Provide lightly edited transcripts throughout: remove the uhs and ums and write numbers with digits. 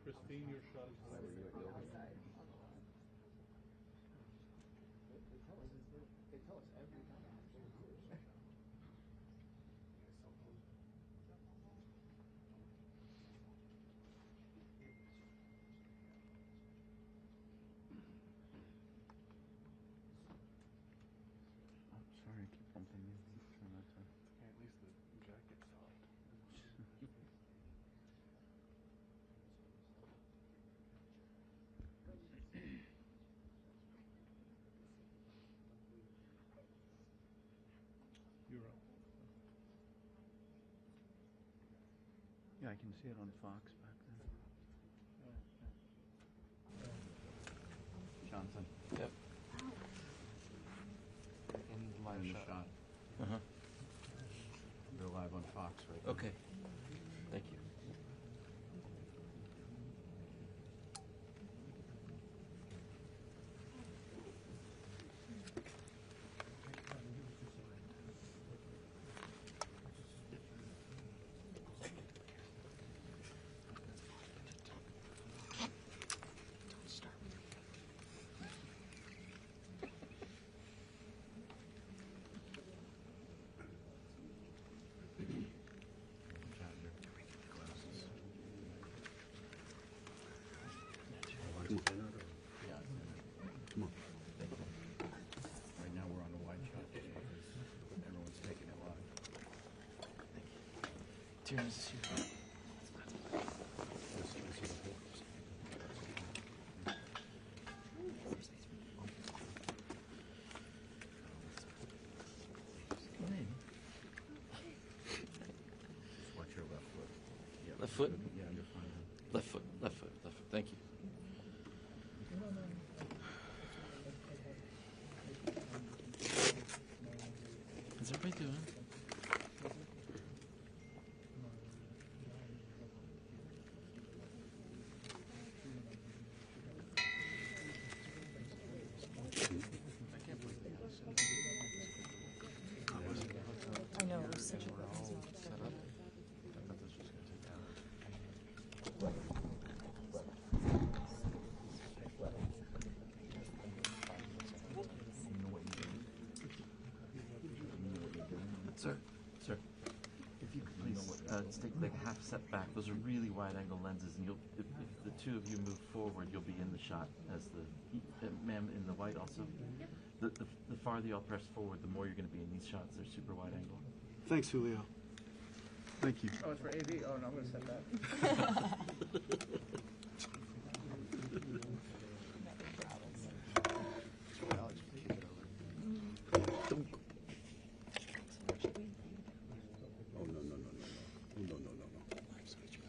Christine, your shot is Where were you at yoga? They tell us every time. I'm sorry, I keep bumping you. Try not to. Yeah, at least the jacket's soft. You're up. Yeah, I can see it on Fox back there. Johnson. Yep. In the live In the shot. shot. Uh-huh. You're live on Fox right now. Okay. Thank you. Come on. Thank you. Right now we're on a wide shot because everyone's taking it live. Tierra, is this you? Just watch your left foot. Yeah, Left foot? Yeah, you're fine. Left foot, left foot, left foot. Thank you. How's everybody doing? I can't believe they had I know, it was such a good set up. I thought this was going to take hours. Sir, sir, if you could please take like a half step back. Those are really wide-angle lenses, and if the two of you move forward, you'll be in the shot. As the ma'am in the white also. The farther y'all press forward, the more you're going to be in these shots. They're super wide-angle. Thanks, Julio. Thank you. Oh, it's for AV? Oh, no, I'm going to set that. Oh, no. Oh, no.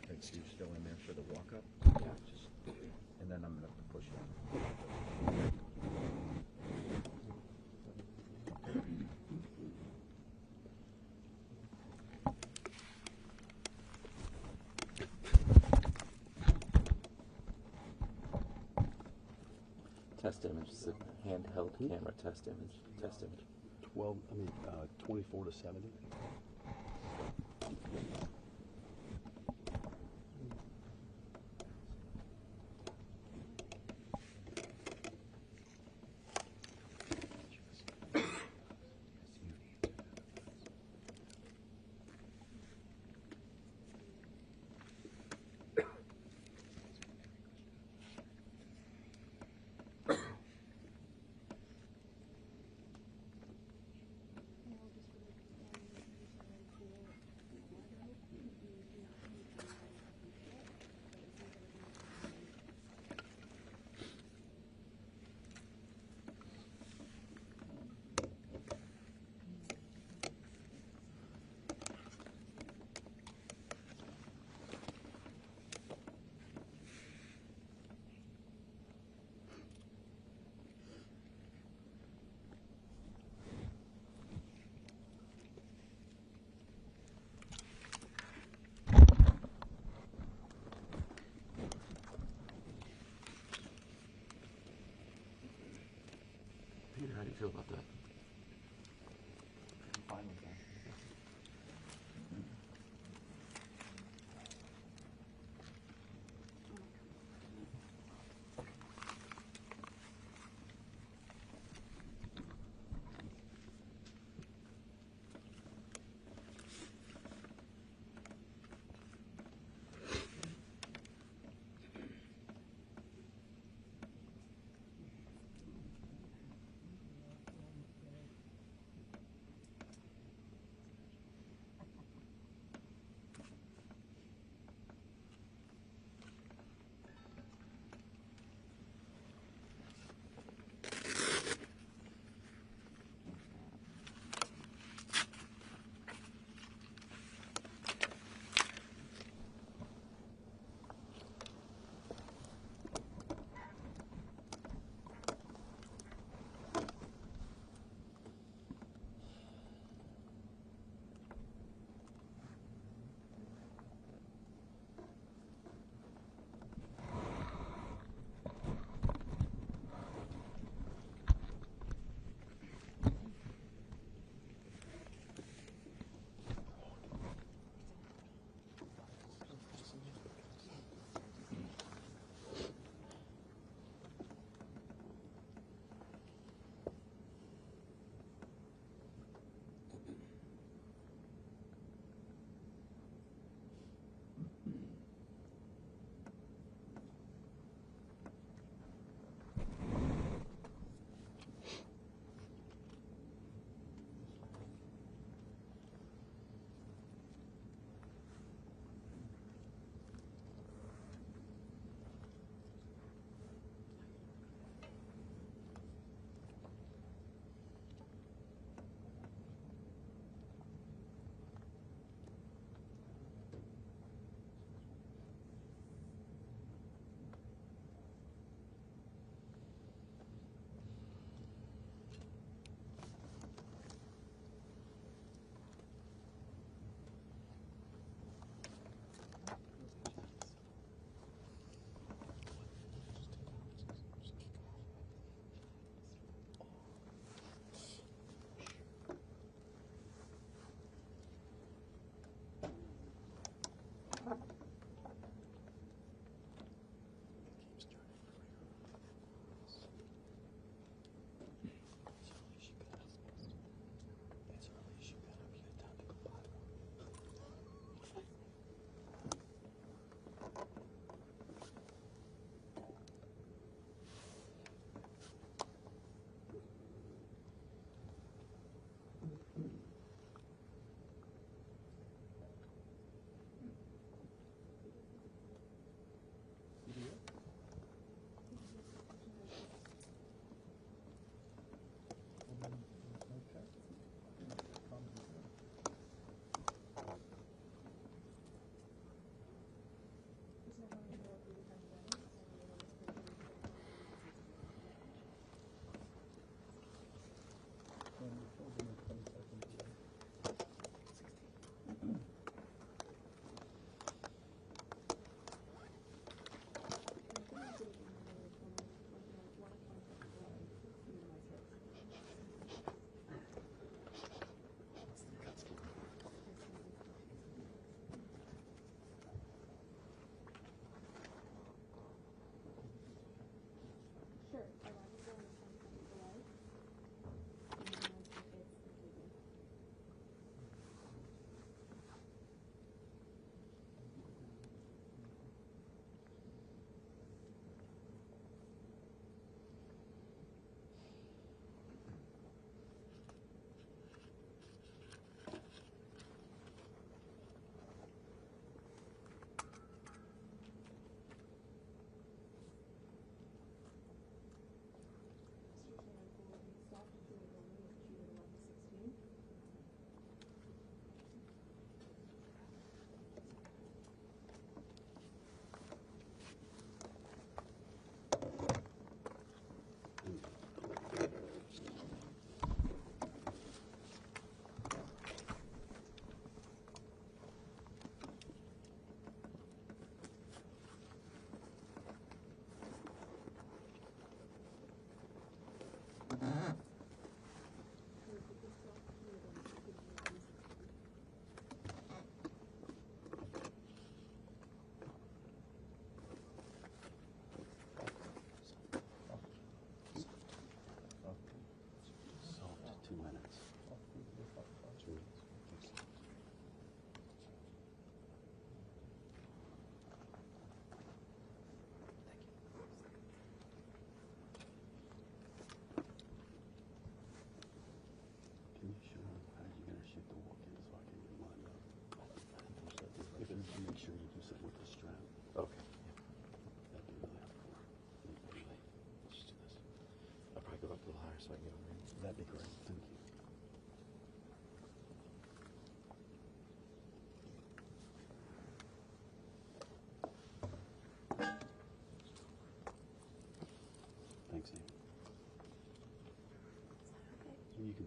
Okay, so you're still in there for the walk up? Yeah. And then I'm going to have to push it. Test image. It's a handheld camera. Test image. Test image. 24 to 70. Peter, how do you feel about that? I'm fine with that.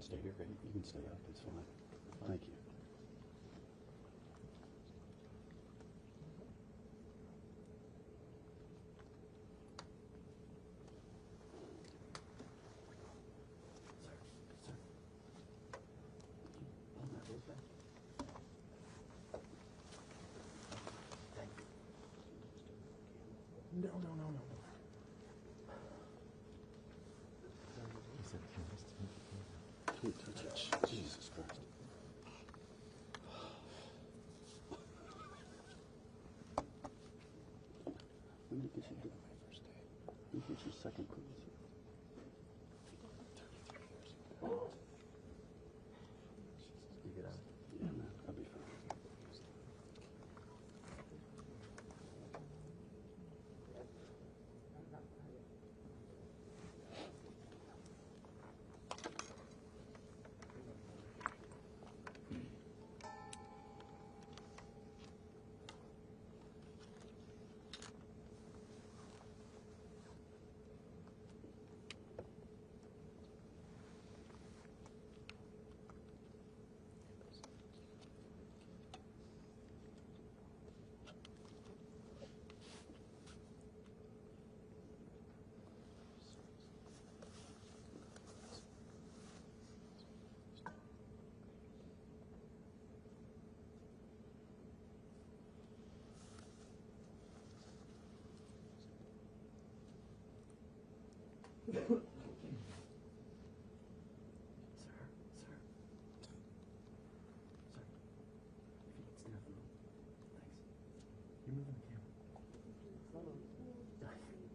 stay here. You can stay up. It's fine. Thank you. No, no, no, no. Can't touch it. Jesus Christ. When did you get your first day? When did you get your second cruise? You get out. Yeah, man. I'll be fine. You're moving the camera.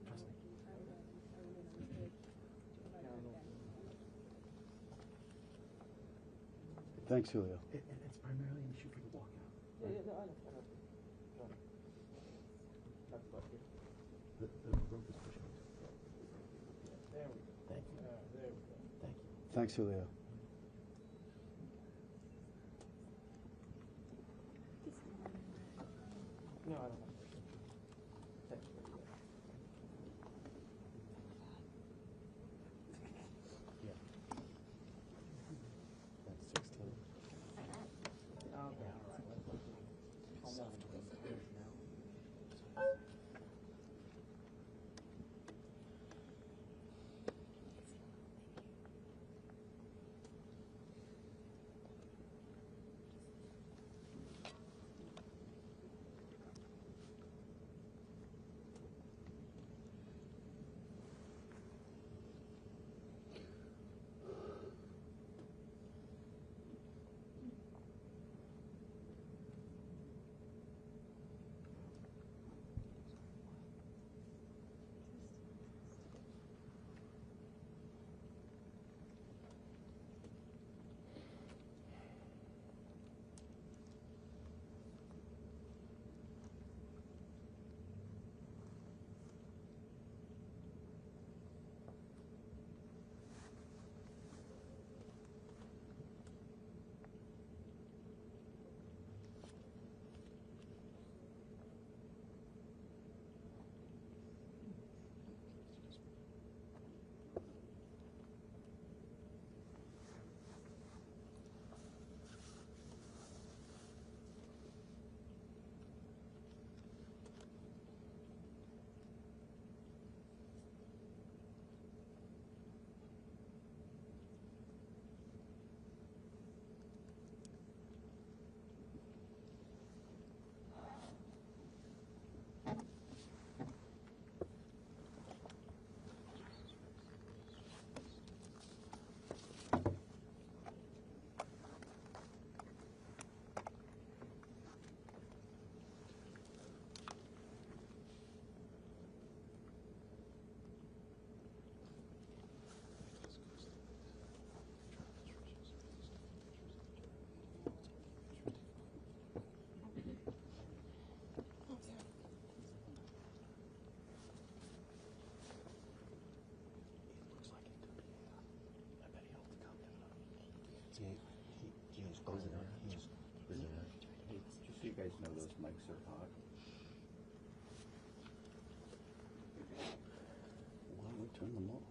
Trust me. Thanks, Julio. It's primarily an issue for the walkout. Yeah, no, I know. That's about it. The rope is pushing. There we go. Thank you. There we go. Thank you. Thanks, Julio. No, I don't have to. Thanks. Yeah. That's 16. Okay, all right. Almost. Just so you guys know, those mics are hot. Why don't we turn them off?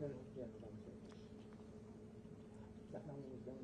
No, yeah, that was it. That number was done.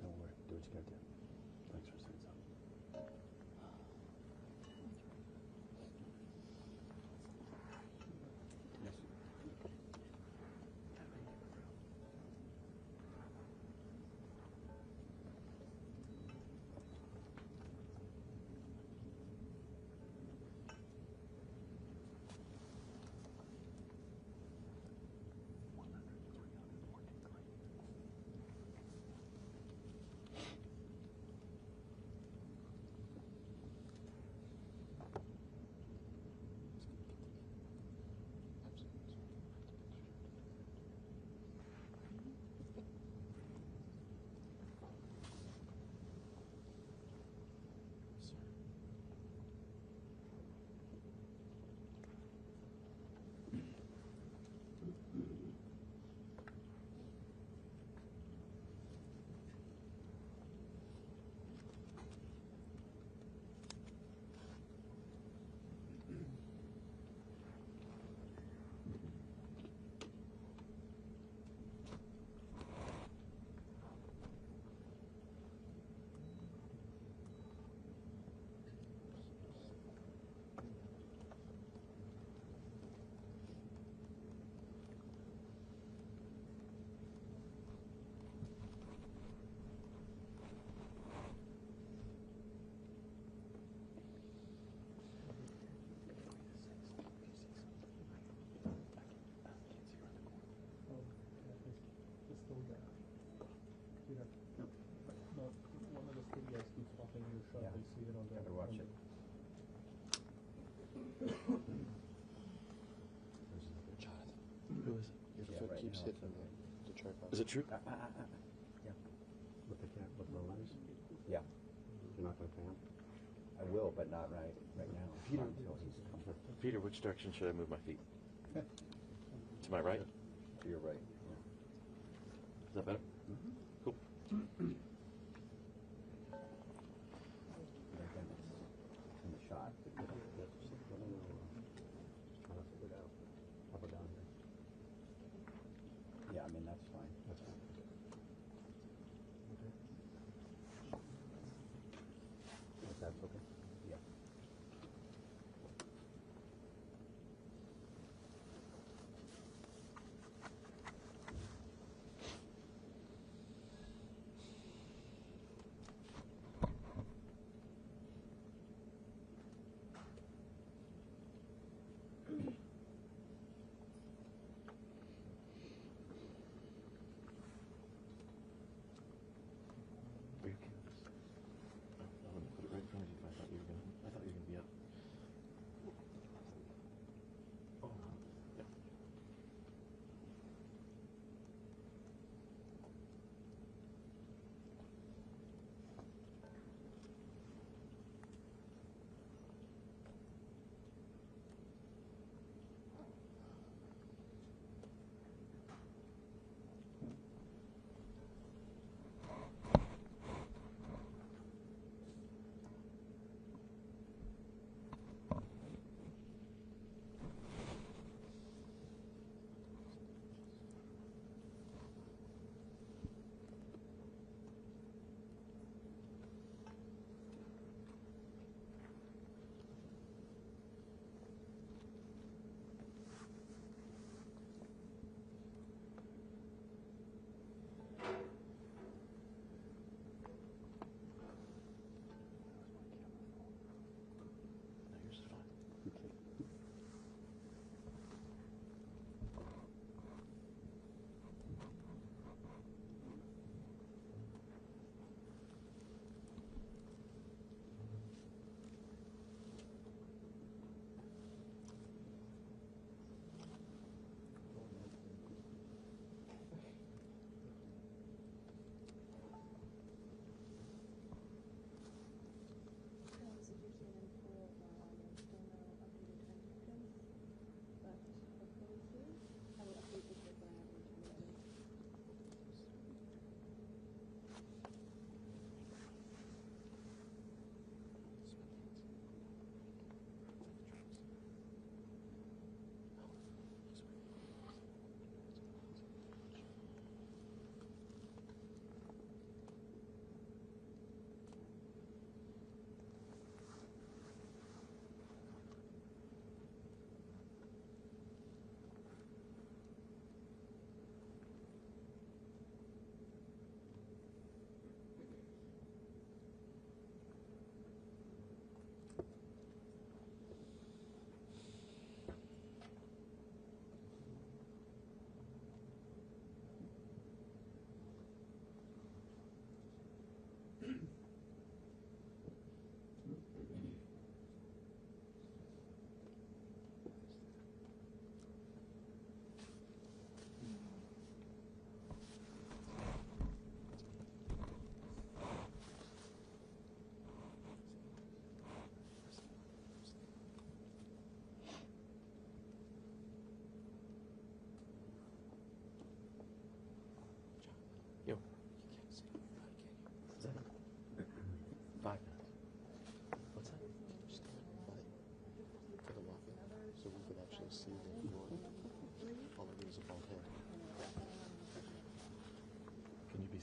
Don't worry, do what you gotta do. Thanks for saying something. It's still there. Peter. No, one of the studios keeps popping in your shot. Yeah. They see it on the. Gotta watch on it. Jonathan. Who is it? Your Yeah, foot right keeps now hitting it's the tripod. Is it true? Yeah. With the lens? Yeah. You're not gonna pan? I will, but not right now. Peter. Not until he's comfortable. Peter, which direction should I move my feet? To my right? To your right. Is that better? Cool. And again, it's in the shot. Just trying to figure it out. Up or down here? Yeah, I mean, that's fine. That's fine. That's okay? Yeah.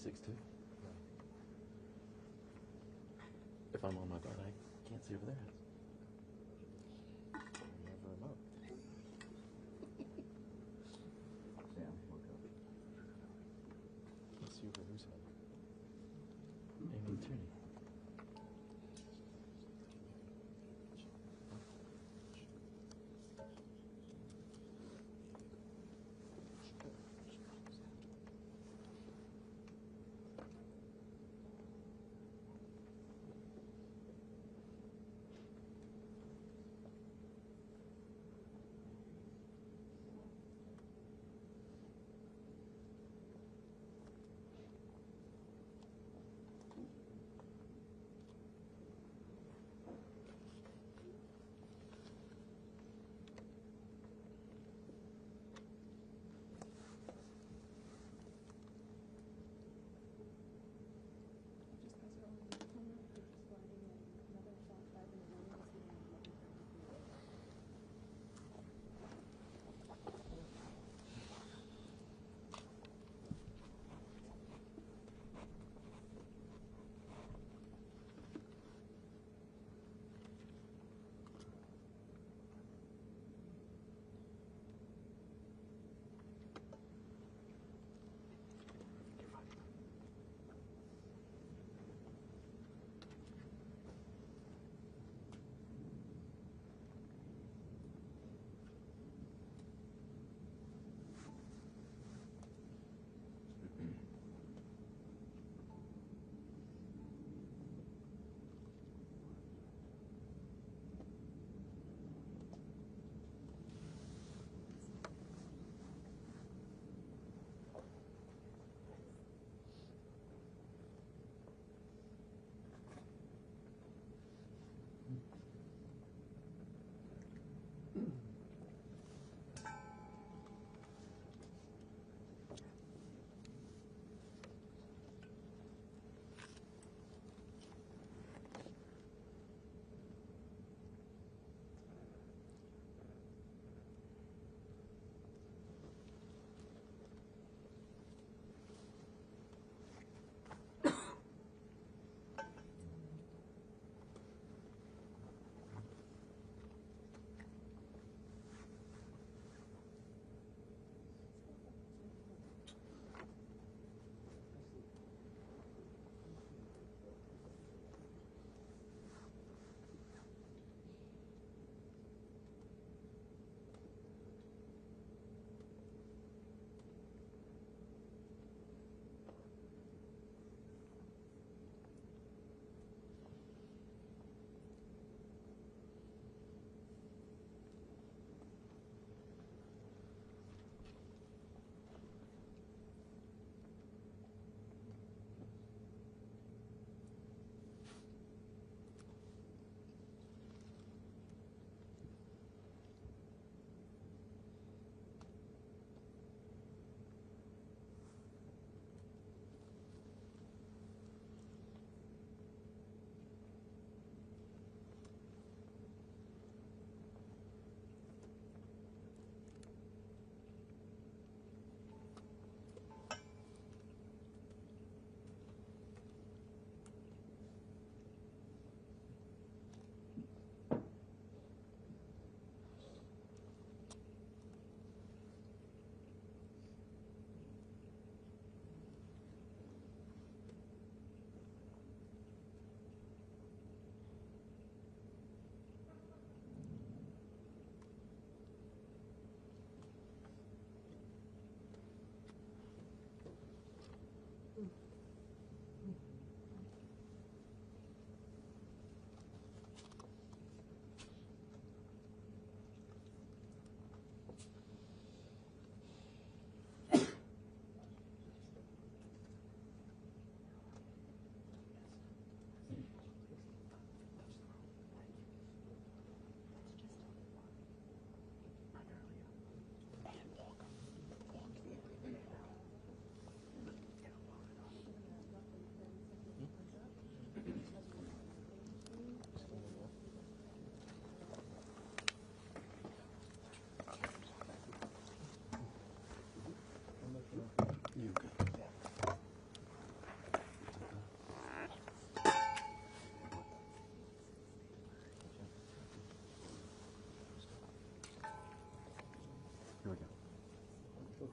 6'2". If I'm on my butt, I can't see over there. Never up. Sam, look up. Let's see over whose head. Amy Tierney.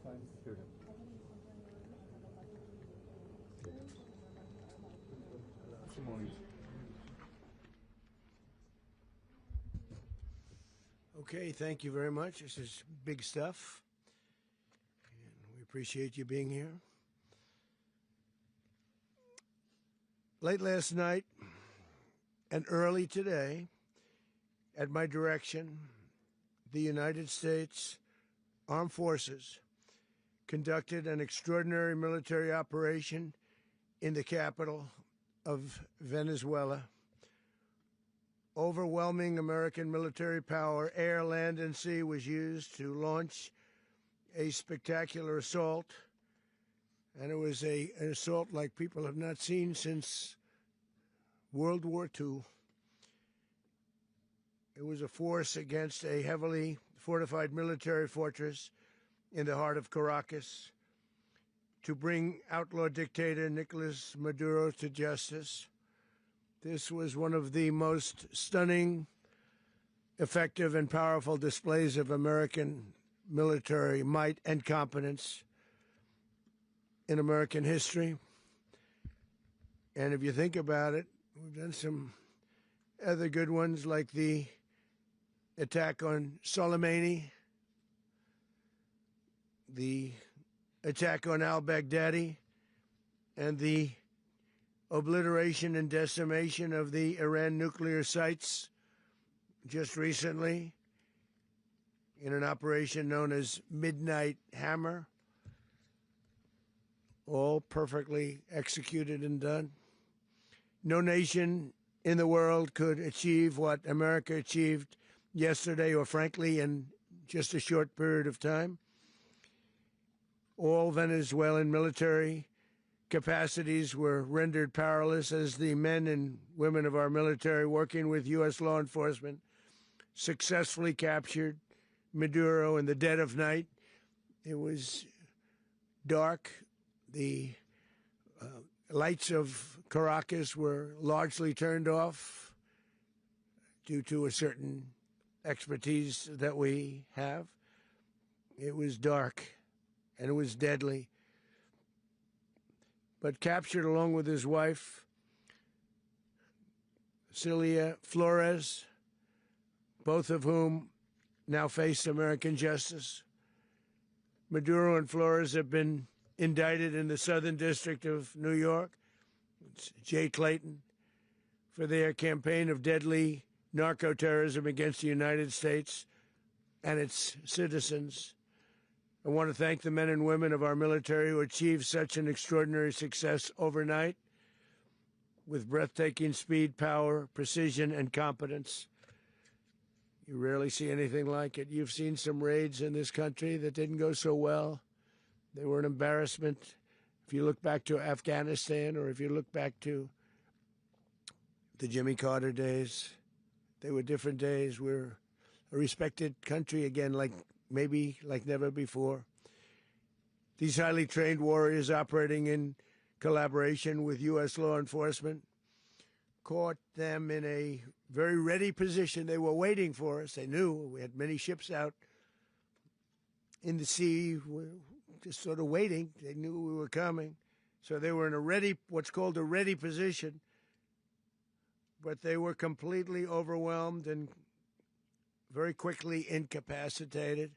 Fine. Here. Okay, thank you very much. This is big stuff, and we appreciate you being here. Late last night and early today, at my direction, the United States Armed Forces conducted an extraordinary military operation in the capital of Venezuela. Overwhelming American military power, air, land, and sea, was used to launch a spectacular assault. And it was an assault like people have not seen since World War II. It was a force against a heavily fortified military fortress in the heart of Caracas to bring outlaw dictator Nicolas Maduro to justice. This was one of the most stunning, effective, and powerful displays of American military might and competence in American history. And if you think about it, we've done some other good ones, like the attack on Soleimani, the attack on al-Baghdadi, and the obliteration and decimation of the Iran nuclear sites just recently in an operation known as Midnight Hammer, all perfectly executed and done. No nation in the world could achieve what America achieved yesterday, or frankly, in just a short period of time. All Venezuelan military capacities were rendered powerless as the men and women of our military, working with U.S. law enforcement, successfully captured Maduro in the dead of night. It was dark. The lights of Caracas were largely turned off due to a certain expertise that we have. It was dark, and it was deadly. But captured along with his wife, Celia Flores, both of whom now face American justice. Maduro and Flores have been indicted in the Southern District of New York, it's Jay Clayton, for their campaign of deadly narco-terrorism against the United States and its citizens. I want to thank the men and women of our military who achieved such an extraordinary success overnight with breathtaking speed, power, precision, and competence. You rarely see anything like it. You've seen some raids in this country that didn't go so well. They were an embarrassment. If you look back to Afghanistan, or if you look back to the Jimmy Carter days, they were different days. We're a respected country again, maybe like never before. These highly trained warriors, operating in collaboration with U.S. law enforcement, caught them in a very ready position. They were waiting for us. They knew we had many ships out in the sea, just sort of waiting. They knew we were coming. So they were in what's called a ready position, but they were completely overwhelmed and very quickly incapacitated.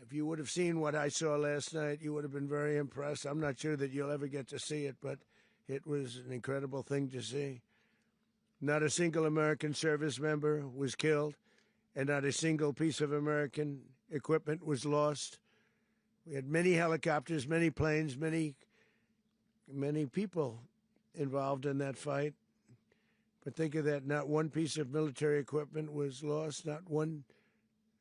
If you would have seen what I saw last night, you would have been very impressed. I'm not sure that you'll ever get to see it, but it was an incredible thing to see. Not a single American service member was killed, and not a single piece of American equipment was lost. We had many helicopters, many planes, many people involved in that fight. But think of that, not one piece of military equipment was lost, not one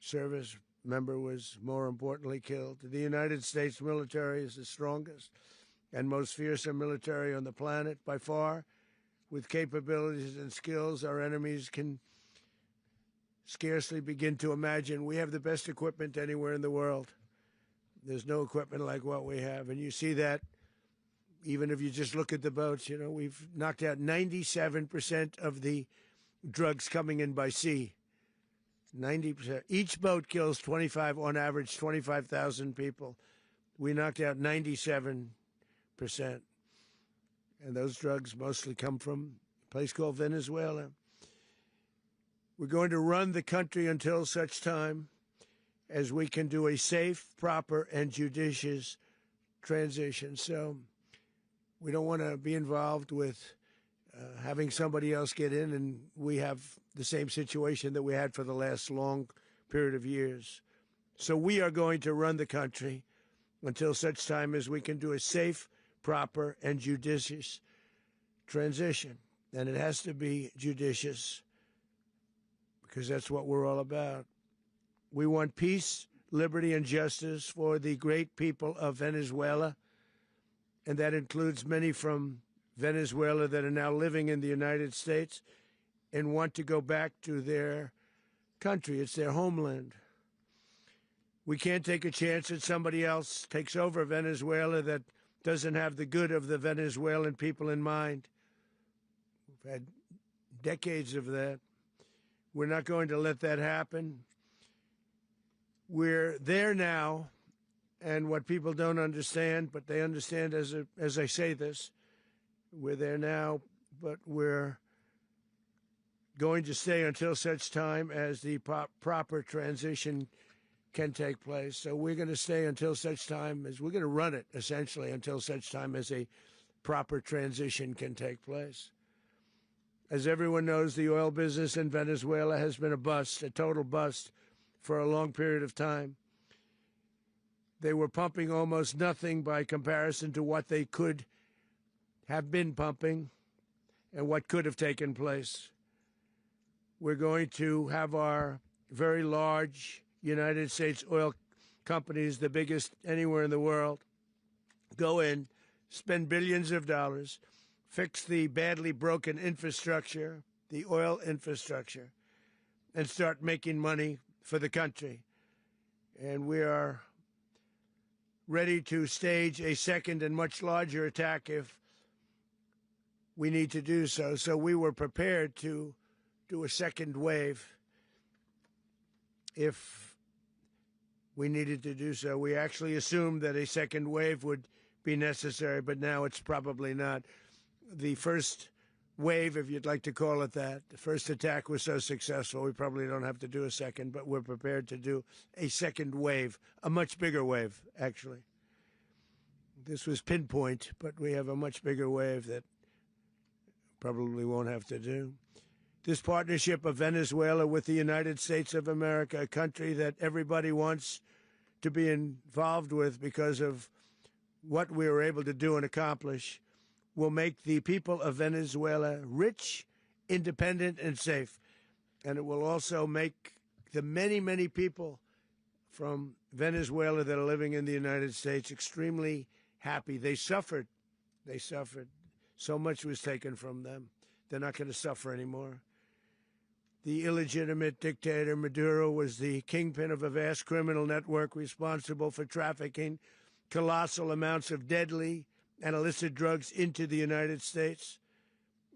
service member was, more importantly, killed. The United States military is the strongest and most fearsome military on the planet by far, with capabilities and skills our enemies can scarcely begin to imagine. We have the best equipment anywhere in the world. There's no equipment like what we have, and you see that even if you just look at the boats. We've knocked out 97% of the drugs coming in by sea. 90%. Each boat kills 25, on average, 25,000 people. We knocked out 97%. And those drugs mostly come from a place called Venezuela. We're going to run the country until such time as we can do a safe, proper, and judicious transition. So we don't want to be involved with having somebody else get in, and we have the same situation that we had for the last long period of years. So we are going to run the country until such time as we can do a safe, proper, and judicious transition. And it has to be judicious because that's what we're all about. We want peace, liberty, and justice for the great people of Venezuela, and that includes many from Venezuela that are now living in the United States and want to go back to their country. It's their homeland. We can't take a chance that somebody else takes over Venezuela that doesn't have the good of the Venezuelan people in mind. We've had decades of that. We're not going to let that happen. We're there now, and what people don't understand, but they understand as I say this, we're there now, but we're going to stay until such time as the proper transition can take place. So we're going to stay until such time as we're going to run it, essentially, until such time as a proper transition can take place. As everyone knows, the oil business in Venezuela has been a bust, a total bust, for a long period of time. They were pumping almost nothing by comparison to what they could have been pumping and what could have taken place. We're going to have our very large United States oil companies, the biggest anywhere in the world, go in, spend billions of dollars, fix the badly broken infrastructure, the oil infrastructure, and start making money for the country. And we are ready to stage a second and much larger attack if we need to do so. So we were prepared to do a second wave if we needed to do so. We actually assumed that a second wave would be necessary, but now it's probably not. The first wave, if you'd like to call it that, the first attack was so successful, we probably don't have to do a second, but we're prepared to do a second wave, a much bigger wave, actually. This was pinpoint, but we have a much bigger wave that probably won't have to do. This partnership of Venezuela with the United States of America, a country that everybody wants to be involved with because of what we were able to do and accomplish, will make the people of Venezuela rich, independent, and safe. And it will also make the many, many people from Venezuela that are living in the United States extremely happy. They suffered. They suffered. So much was taken from them. They're not going to suffer anymore. The illegitimate dictator Maduro was the kingpin of a vast criminal network responsible for trafficking colossal amounts of deadly and illicit drugs into the United States.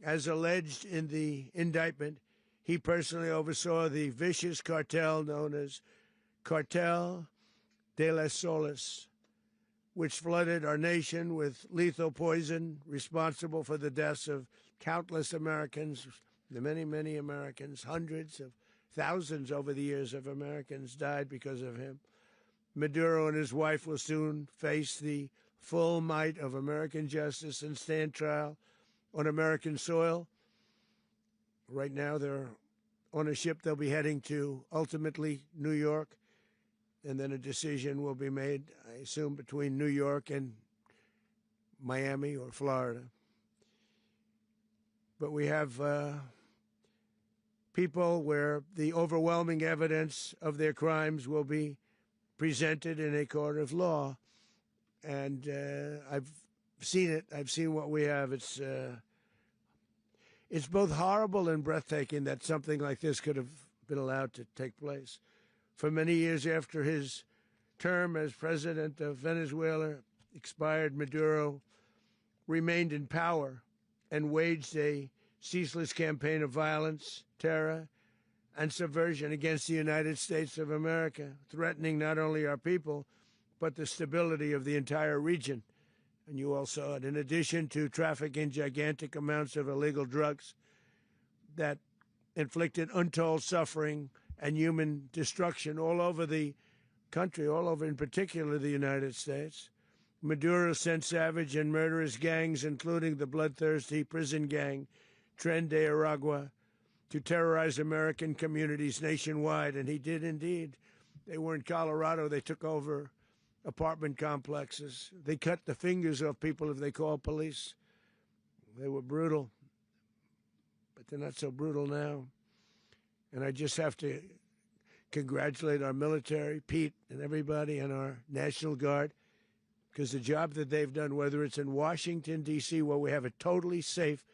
As alleged in the indictment, he personally oversaw the vicious cartel known as Cartel de las Solas, which flooded our nation with lethal poison, responsible for the deaths of countless Americans, the many, many Americans. Hundreds of thousands over the years of Americans died because of him. Maduro and his wife will soon face the full might of American justice and stand trial on American soil. Right now, they're on a ship they'll be heading to, ultimately, New York, and then a decision will be made, I assume, between New York and Miami or Florida. But we have people where the overwhelming evidence of their crimes will be presented in a court of law. And I've seen it. I've seen what we have. It's both horrible and breathtaking that something like this could have been allowed to take place. For many years after his term as president of Venezuela expired, Maduro remained in power and waged a ceaseless campaign of violence, terror, and subversion against the United States of America, threatening not only our people, but the stability of the entire region. And you all saw it. In addition to trafficking gigantic amounts of illegal drugs that inflicted untold suffering and human destruction all over the country, all over, in particular, the United States. Maduro sent savage and murderous gangs, including the bloodthirsty prison gang, Tren de Aragua, to terrorize American communities nationwide, and he did indeed. They were in Colorado. They took over apartment complexes. They cut the fingers off people if they called police. They were brutal, but they're not so brutal now. And I just have to congratulate our military, Pete and everybody, and our National Guard, because the job that they've done, whether it's in Washington, D.C., where we have a totally safe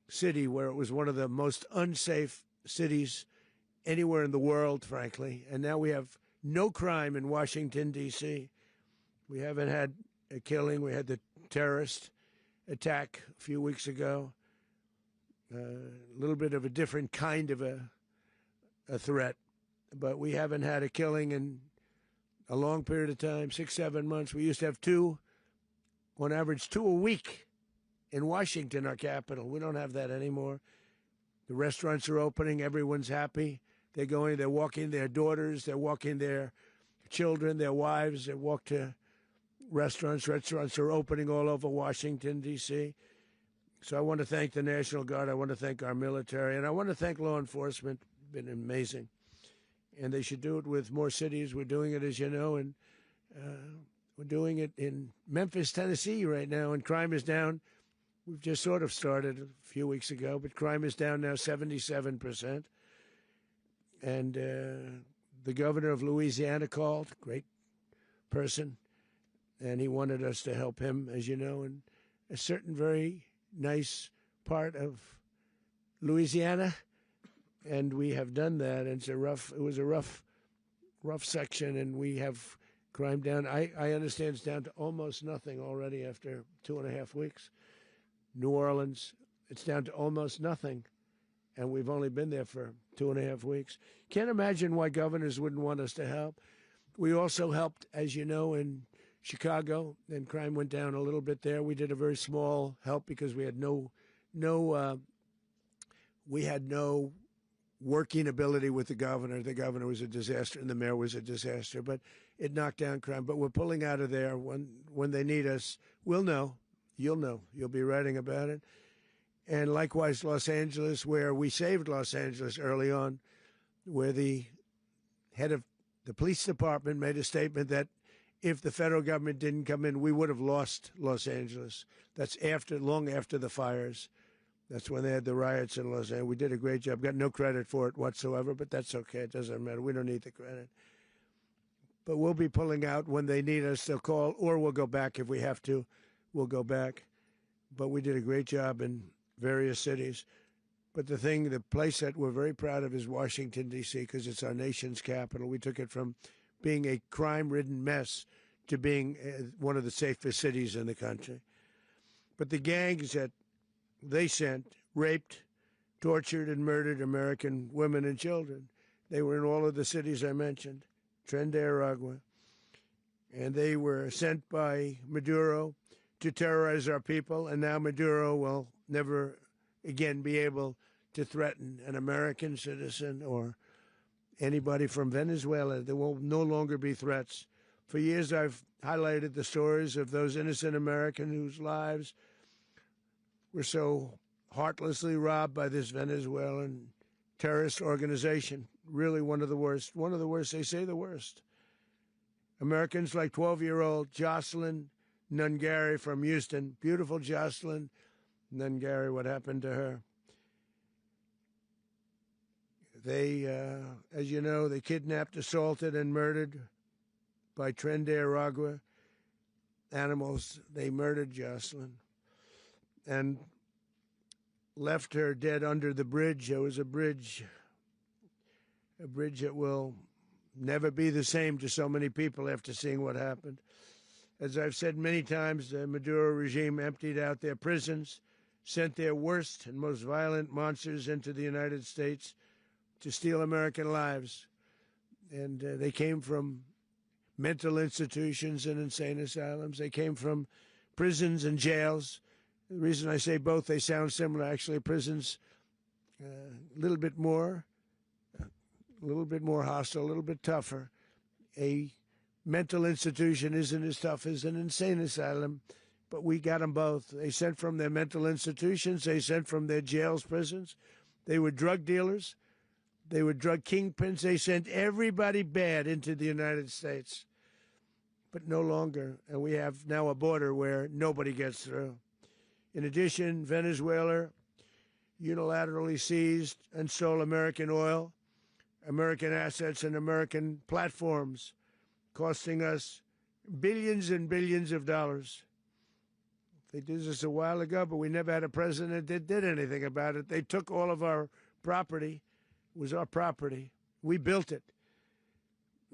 city, where it was one of the most unsafe cities anywhere in the world, frankly, and now we have no crime in Washington, D.C. We haven't had a killing. We had the terrorist attack a few weeks ago, a little bit of a different kind of a threat, but we haven't had a killing in a long period of time, 6-7 months. We used to have two, on average, 2 a week in Washington, our capital. We don't have that anymore. The restaurants are opening. Everyone's happy. They're going, they're walking their daughters, they're walking their children, their wives. They walk to restaurants. Restaurants are opening all over Washington, D.C. So I want to thank the National Guard. I want to thank our military. And I want to thank law enforcement. Been amazing. And they should do it with more cities. We're doing it, as you know, and we're doing it in Memphis, Tennessee right now, and crime is down. We've just sort of started a few weeks ago, but crime is down now 77%. And the governor of Louisiana called, great person, and he wanted us to help him, as you know, in a certain very nice part of Louisiana. And we have done that. And it was a rough section, and we have crime down. I understand it's down to almost nothing already after 2.5 weeks. New Orleans, it's down to almost nothing, and we've only been there for 2.5 weeks. Can't imagine why governors wouldn't want us to help. We also helped, as you know, in Chicago, and crime went down a little bit there. We did a very small help because we had no working ability with the governor. The governor was a disaster, and the mayor was a disaster, but it knocked down crime. But we're pulling out of there. When they need us, we'll know. You'll know. You'll be writing about it. And likewise, Los Angeles, where we saved Los Angeles early on, where the head of the police department made a statement that if the federal government didn't come in, we would have lost Los Angeles. That's long after the fires. That's when they had the riots in Los Angeles. We did a great job. Got no credit for it whatsoever, but that's okay. It doesn't matter. We don't need the credit. But we'll be pulling out when they need us. They'll call, or we'll go back if we have to. We'll go back. But we did a great job in various cities. But the place that we're very proud of is Washington, D.C., because it's our nation's capital. We took it from being a crime-ridden mess to being one of the safest cities in the country. But the gangs that they sent raped, tortured, and murdered American women and children. They were in all of the cities I mentioned, Tren de Aragua. And they were sent by Maduro to terrorize our people, and now Maduro will never again be able to threaten an American citizen or anybody from Venezuela. There will no longer be threats. For years I've highlighted the stories of those innocent Americans whose lives were so heartlessly robbed by this Venezuelan terrorist organization. Really one of the worst. One of the worst, they say the worst. Americans like 12-year-old Jocelyn Nungari from Houston. Beautiful Jocelyn Nungari, what happened to her? They, as you know, they kidnapped, assaulted, and murdered by Tren de Aragua animals. They murdered Jocelyn and left her dead under the bridge. There was a bridge that will never be the same to so many people after seeing what happened. As I've said many times, the Maduro regime emptied out their prisons, sent their worst and most violent monsters into the United States to steal American lives. And they came from mental institutions and insane asylums. They came from prisons and jails. The reason I say both, they sound similar. Actually, prisons a little bit more hostile, a little bit tougher. A mental institution isn't as tough as an insane asylum, but we got them both. They sent from their mental institutions. They sent from their jails, prisons. They were drug dealers. They were drug kingpins. They sent everybody bad into the United States, but no longer. And we have now a border where nobody gets through. In addition, Venezuela unilaterally seized and stole American oil, American assets, and American platforms, costing us billions and billions of dollars. They did this a while ago, but we never had a president that did anything about it. They took all of our property. It was our property. We built it.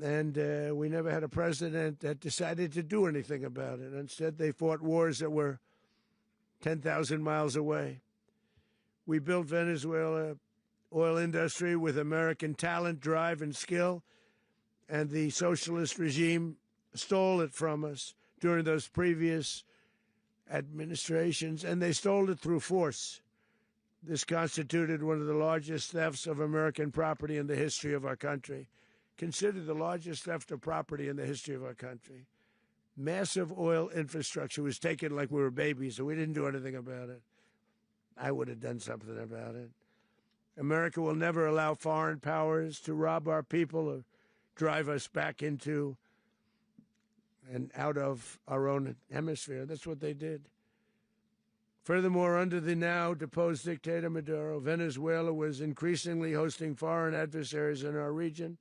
And we never had a president that decided to do anything about it. Instead, they fought wars that were 10,000 miles away. We built Venezuela oil industry with American talent, drive, and skill, and the socialist regime stole it from us during those previous administrations, and they stole it through force. This constituted one of the largest thefts of American property in the history of our country. Considered the largest theft of property in the history of our country. Massive oil infrastructure was taken like we were babies, and we didn't do anything about it. I would have done something about it. America will never allow foreign powers to rob our people or drive us back into and out of our own hemisphere. That's what they did. Furthermore, under the now deposed dictator Maduro, Venezuela was increasingly hosting foreign adversaries in our region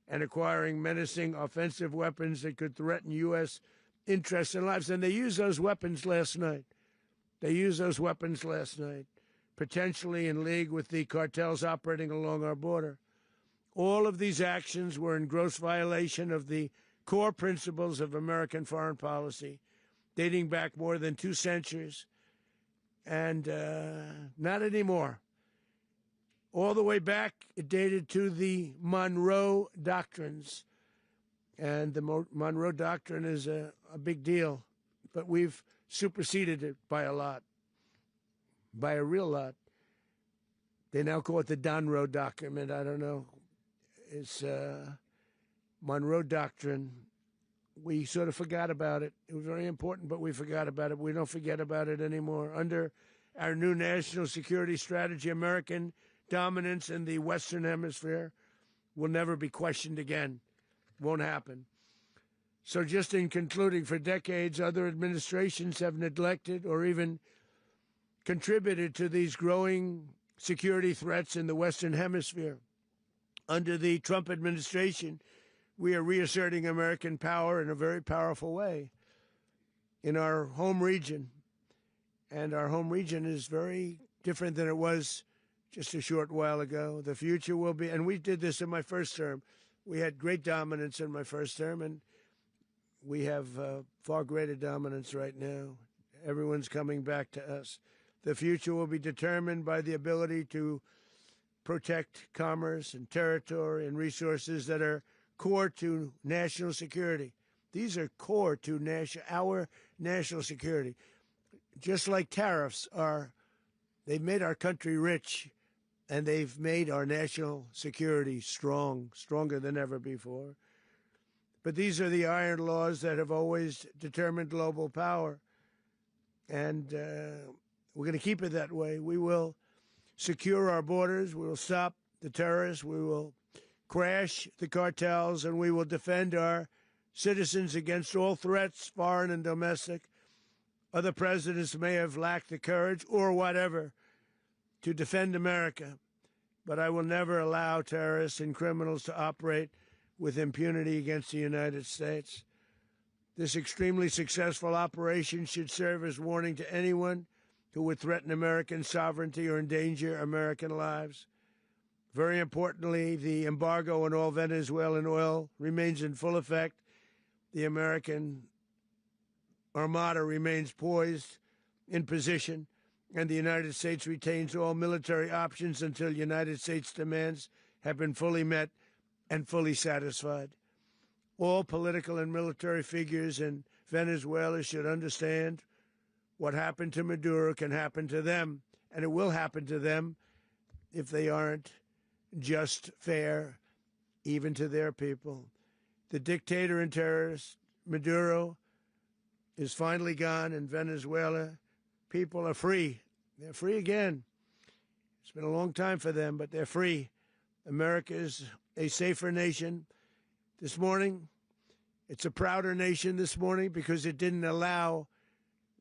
and acquiring menacing offensive weapons that could threaten U.S. interests and lives. And they used those weapons last night. Potentially in league with the cartels operating along our border. All of these actions were in gross violation of the core principles of American foreign policy, dating back more than 2 centuries. And not anymore. All the way back, it dated to the Monroe Doctrines. And the Monroe Doctrine is a big deal, but we've superseded it by a lot, by a real lot. They now call it the Donroe Document. I don't know. It's Monroe Doctrine. We sort of forgot about it. It was very important, but we forgot about it. We don't forget about it anymore. Under our new national security strategy, American dominance in the Western Hemisphere will never be questioned again. Won't happen. So just in concluding, for decades, other administrations have neglected or even contributed to these growing security threats in the Western Hemisphere. Under the Trump administration, we are reasserting American power in a very powerful way in our home region. And our home region is very different than it was just a short while ago. The future will be, and we did this in my first term. We had great dominance in my first term, and we have far greater dominance right now. Everyone's coming back to us. The future will be determined by the ability to protect commerce and territory and resources that are core to national security. These are core to our national security. Just like tariffs they've made our country rich, and they've made our national security stronger than ever before. But these are the iron laws that have always determined global power. And we're going to keep it that way. We will secure our borders. We will stop the terrorists. We will crash the cartels, and we will defend our citizens against all threats, foreign and domestic. Other presidents may have lacked the courage or whatever to defend America, but I will never allow terrorists and criminals to operate with impunity against the United States. This extremely successful operation should serve as warning to anyone who would threaten American sovereignty or endanger American lives. Very importantly, the embargo on all Venezuelan oil remains in full effect. The American Armada remains poised in position, and the United States retains all military options until United States demands have been fully met and fully satisfied. All political and military figures in Venezuela should understand what happened to Maduro can happen to them, and it will happen to them if they aren't just, fair, even to their people. The dictator and terrorist, Maduro, is finally gone in Venezuela. People are free. They're free again. It's been a long time for them, but they're free. America is a safer nation. This morning, it's a prouder nation this morning because it didn't allow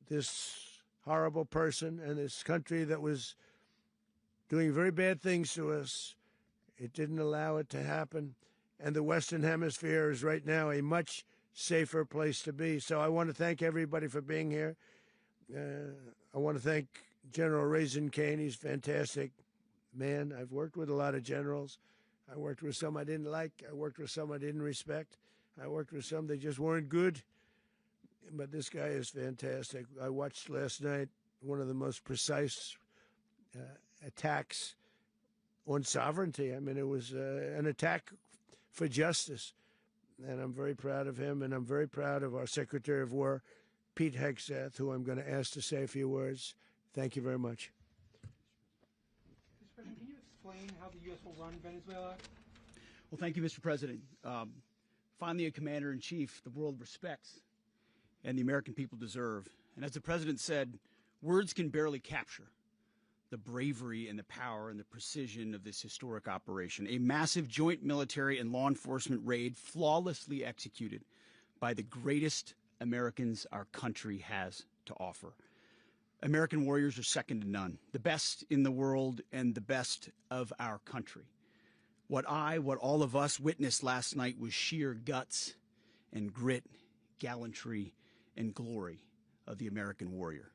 this horrible person and this country that was doing very bad things to us. It didn't allow it to happen. And the Western Hemisphere is right now a much safer place to be. So I want to thank everybody for being here. I want to thank General Raisin Kane. He's a fantastic man. I've worked with a lot of generals. I worked with some I didn't like. I worked with some I didn't respect. I worked with some that just weren't good. But this guy is fantastic. I watched last night one of the most precise attacks on sovereignty. I mean, it was an attack for justice. And I'm very proud of him, and I'm very proud of our Secretary of War, Pete Hegseth, who I'm going to ask to say a few words. Thank you very much. Mr. President, can you explain how the U.S. will run Venezuela? Well, thank you, Mr. President. Finally, a commander-in-chief the world respects and the American people deserve. And as the President said, words can barely capture the bravery and the power and the precision of this historic operation. A massive joint military and law enforcement raid flawlessly executed by the greatest Americans our country has to offer. American warriors are second to none, the best in the world and the best of our country. What all of us witnessed last night was sheer guts and grit, gallantry, and glory of the American warrior.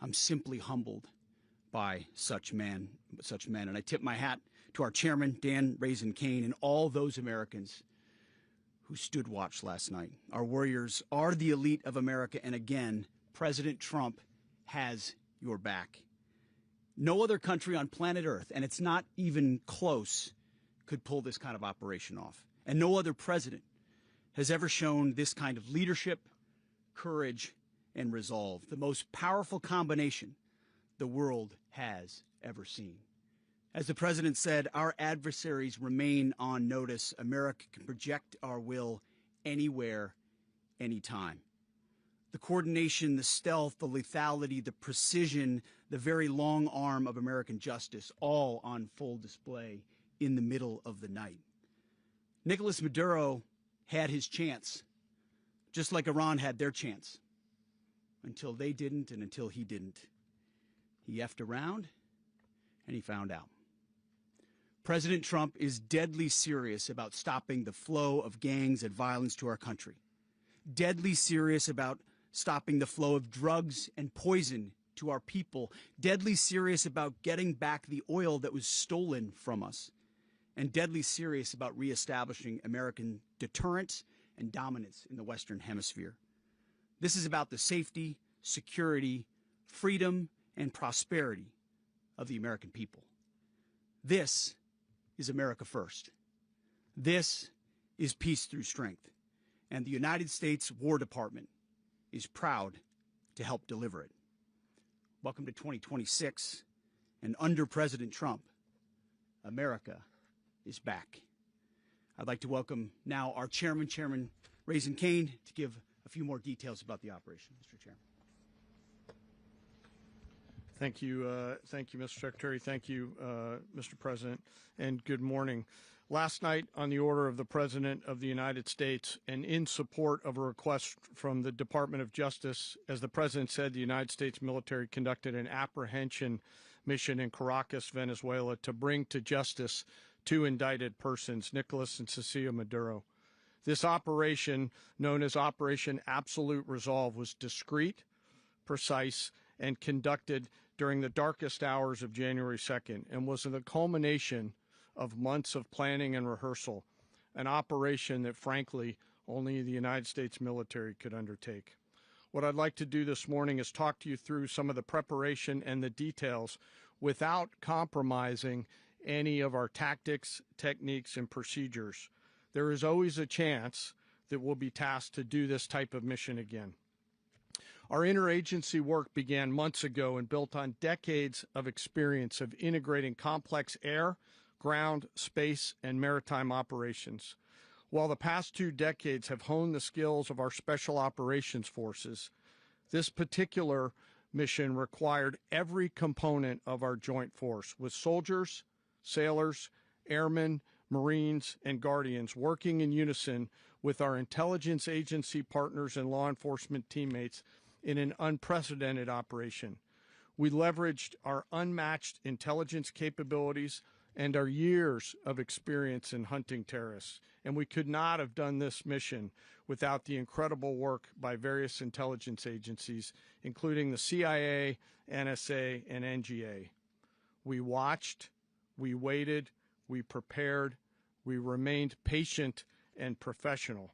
I'm simply humbled by such men. And I tip my hat to our chairman, Dan Raisin Kane, and all those Americans who stood watch last night. Our warriors are the elite of America, and again, President Trump has your back. No other country on planet Earth, and it's not even close, could pull this kind of operation off. And no other president has ever shown this kind of leadership, courage, and resolve. The most powerful combination the world has ever seen. As the president said, our adversaries remain on notice. America can project our will anywhere, anytime. The coordination, the stealth, the lethality, the precision, the very long arm of American justice, all on full display in the middle of the night. Nicolas Maduro had his chance, just like Iran had their chance, until they didn't and until he didn't. He effed around, and he found out. President Trump is deadly serious about stopping the flow of gangs and violence to our country. Deadly serious about stopping the flow of drugs and poison to our people. Deadly serious about getting back the oil that was stolen from us. And deadly serious about reestablishing American deterrence and dominance in the Western Hemisphere. This is about the safety, security, freedom, and prosperity of the American people. This is America first. This is peace through strength. And the United States War Department is proud to help deliver it. Welcome to 2026. And under President Trump, America is back. I'd like to welcome now our chairman, Chairman Raisin Kane, to give a few more details about the operation. Mr. Chairman. Thank you, Mr. Secretary. Thank you, Mr. President, and good morning. Last night, on the order of the President of the United States and in support of a request from the Department of Justice, as the President said, the United States military conducted an apprehension mission in Caracas, Venezuela, to bring to justice two indicted persons, Nicolas and Cecilia Maduro. This operation, known as Operation Absolute Resolve, was discreet, precise, and conducted during the darkest hours of January 2nd and was the culmination of months of planning and rehearsal, an operation that, frankly, only the United States military could undertake. What I'd like to do this morning is talk to you through some of the preparation and the details without compromising any of our tactics, techniques, and procedures. There is always a chance that we'll be tasked to do this type of mission again. Our interagency work began months ago and built on decades of experience of integrating complex air, ground, space, and maritime operations. While the past 2 decades have honed the skills of our special operations forces, this particular mission required every component of our joint force, with soldiers, sailors, airmen, Marines, and Guardians working in unison with our intelligence agency partners and law enforcement teammates in an unprecedented operation. We leveraged our unmatched intelligence capabilities and our years of experience in hunting terrorists, and we could not have done this mission without the incredible work by various intelligence agencies, including the CIA, NSA, and NGA. We watched, we waited, we prepared, we remained patient and professional.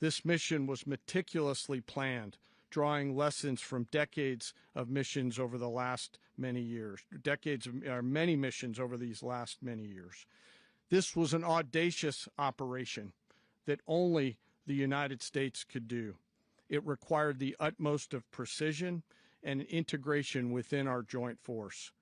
This mission was meticulously planned, drawing lessons from decades of missions over the last many years, many missions over these last many years. This was an audacious operation that only the United States could do. It required the utmost of precision and integration within our joint force.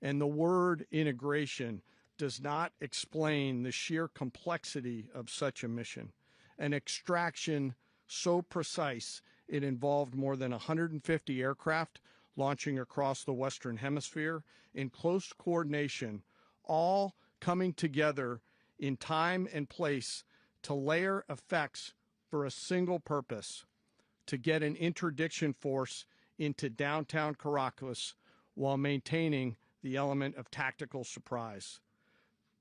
And the word integration does not explain the sheer complexity of such a mission. An extraction so precise it involved more than 150 aircraft launching across the Western Hemisphere in close coordination, all coming together in time and place to layer effects for a single purpose: to get an interdiction force into downtown Caracas while maintaining the element of tactical surprise.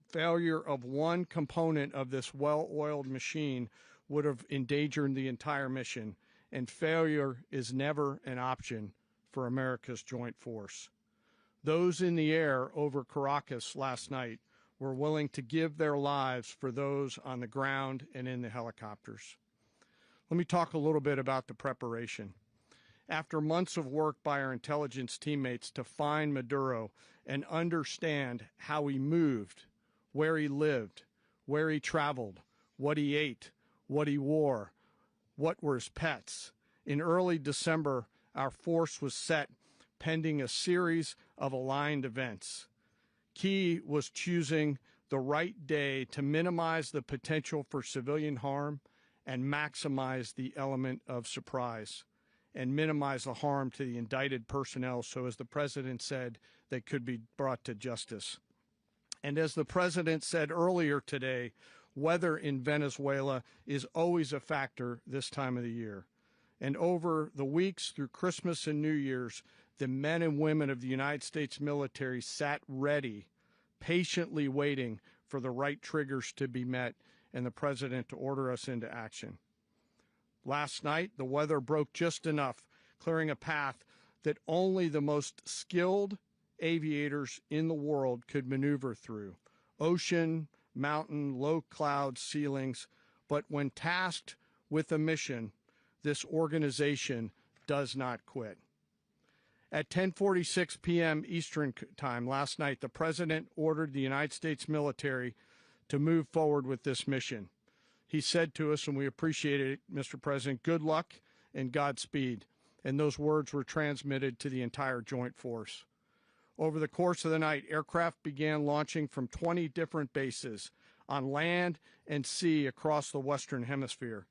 Failure of one component of this well-oiled machine would have endangered the entire mission, and failure is never an option for America's joint force. Those in the air over Caracas last night were willing to give their lives for those on the ground and in the helicopters. Let me talk a little bit about the preparation. After months of work by our intelligence teammates to find Maduro and understand how he moved, where he lived, where he traveled, what he ate, what he wore, what were his pets, in early December, our force was set pending a series of aligned events. Key was choosing the right day to minimize the potential for civilian harm and maximize the element of surprise, and minimize the harm to the indicted personnel, so as the President said, they could be brought to justice. And as the President said earlier today, weather in Venezuela is always a factor this time of the year. And over the weeks through Christmas and New Year's, the men and women of the United States military sat ready, patiently waiting for the right triggers to be met and the President to order us into action. Last night, the weather broke just enough, clearing a path that only the most skilled aviators in the world could maneuver through. Ocean, mountain, low cloud ceilings, but when tasked with a mission, this organization does not quit. At 10:46 p.m. Eastern Time last night, the President ordered the United States military to move forward with this mission. He said to us, and we appreciate it, Mr. President, good luck and Godspeed. And those words were transmitted to the entire joint force. Over the course of the night, aircraft began launching from 20 different bases on land and sea across the Western Hemisphere.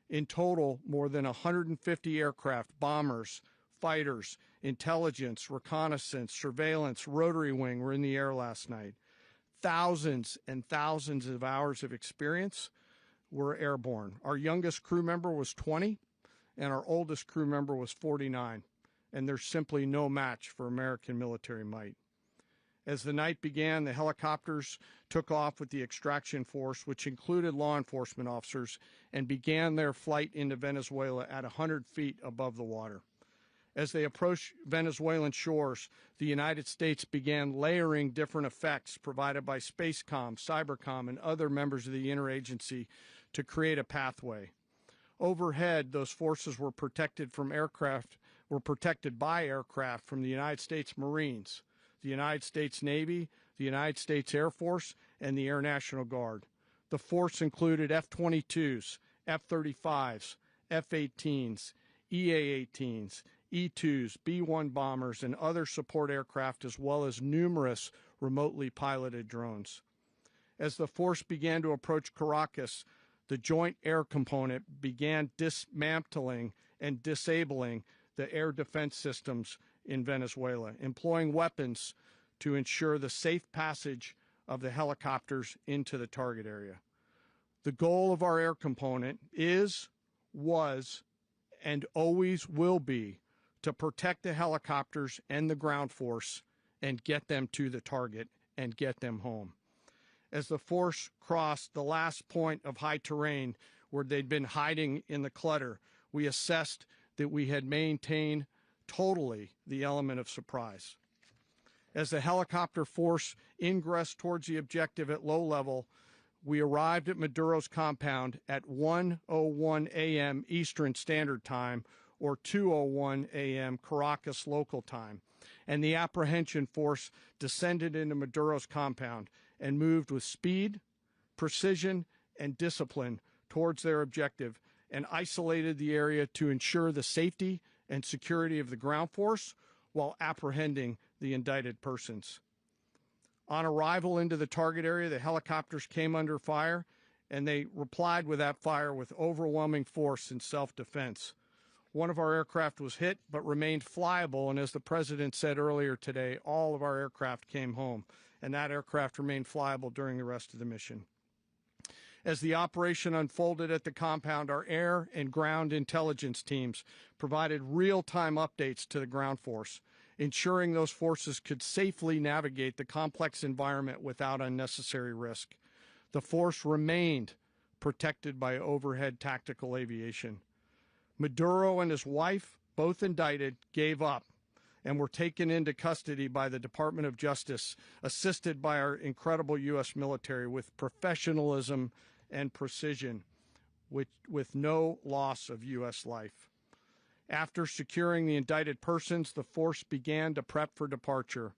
In total, more than 150 aircraft, bombers, fighters, intelligence, reconnaissance, surveillance, rotary wing were in the air last night. Thousands and thousands of hours of experience were airborne. Our youngest crew member was 20, and our oldest crew member was 49. And there's simply no match for American military might. As the night began, the helicopters took off with the extraction force, which included law enforcement officers, and began their flight into Venezuela at 100 feet above the water. As they approached Venezuelan shores, the United States began layering different effects provided by Spacecom, Cybercom, and other members of the interagency to create a pathway. Overhead, those forces were protected by aircraft from the United States Marines, the United States Navy, the United States Air Force, and the Air National Guard. The force included F-22s, F-35s, F-18s, EA-18s, E-2s, B-1 bombers, and other support aircraft, as well as numerous remotely piloted drones. As the force began to approach Caracas, the Joint Air Component began dismantling and disabling the air defense systems in Venezuela, employing weapons to ensure the safe passage of the helicopters into the target area. The goal of our air component is, was, and always will be to protect the helicopters and the ground force and get them to the target and get them home. As the force crossed the last point of high terrain where they'd been hiding in the clutter, we assessed that we had maintained totally the element of surprise. As the helicopter force ingressed towards the objective at low level, we arrived at Maduro's compound at 1:01 a.m. Eastern Standard Time, or 2:01 a.m. Caracas local time, and the apprehension force descended into Maduro's compound and moved with speed, precision, and discipline towards their objective, and isolated the area to ensure the safety and security of the ground force while apprehending the indicted persons. On arrival into the target area, the helicopters came under fire, and they replied with that fire with overwhelming force in self-defense. One of our aircraft was hit but remained flyable, and as the President said earlier today, all of our aircraft came home, and that aircraft remained flyable during the rest of the mission. As the operation unfolded at the compound, our air and ground intelligence teams provided real-time updates to the ground force, ensuring those forces could safely navigate the complex environment without unnecessary risk. The force remained protected by overhead tactical aviation. Maduro and his wife, both indicted, gave up and were taken into custody by the Department of Justice, assisted by our incredible U.S. military with professionalism and precision, with no loss of U.S. life. After securing the indicted persons, the force began to prep for departure.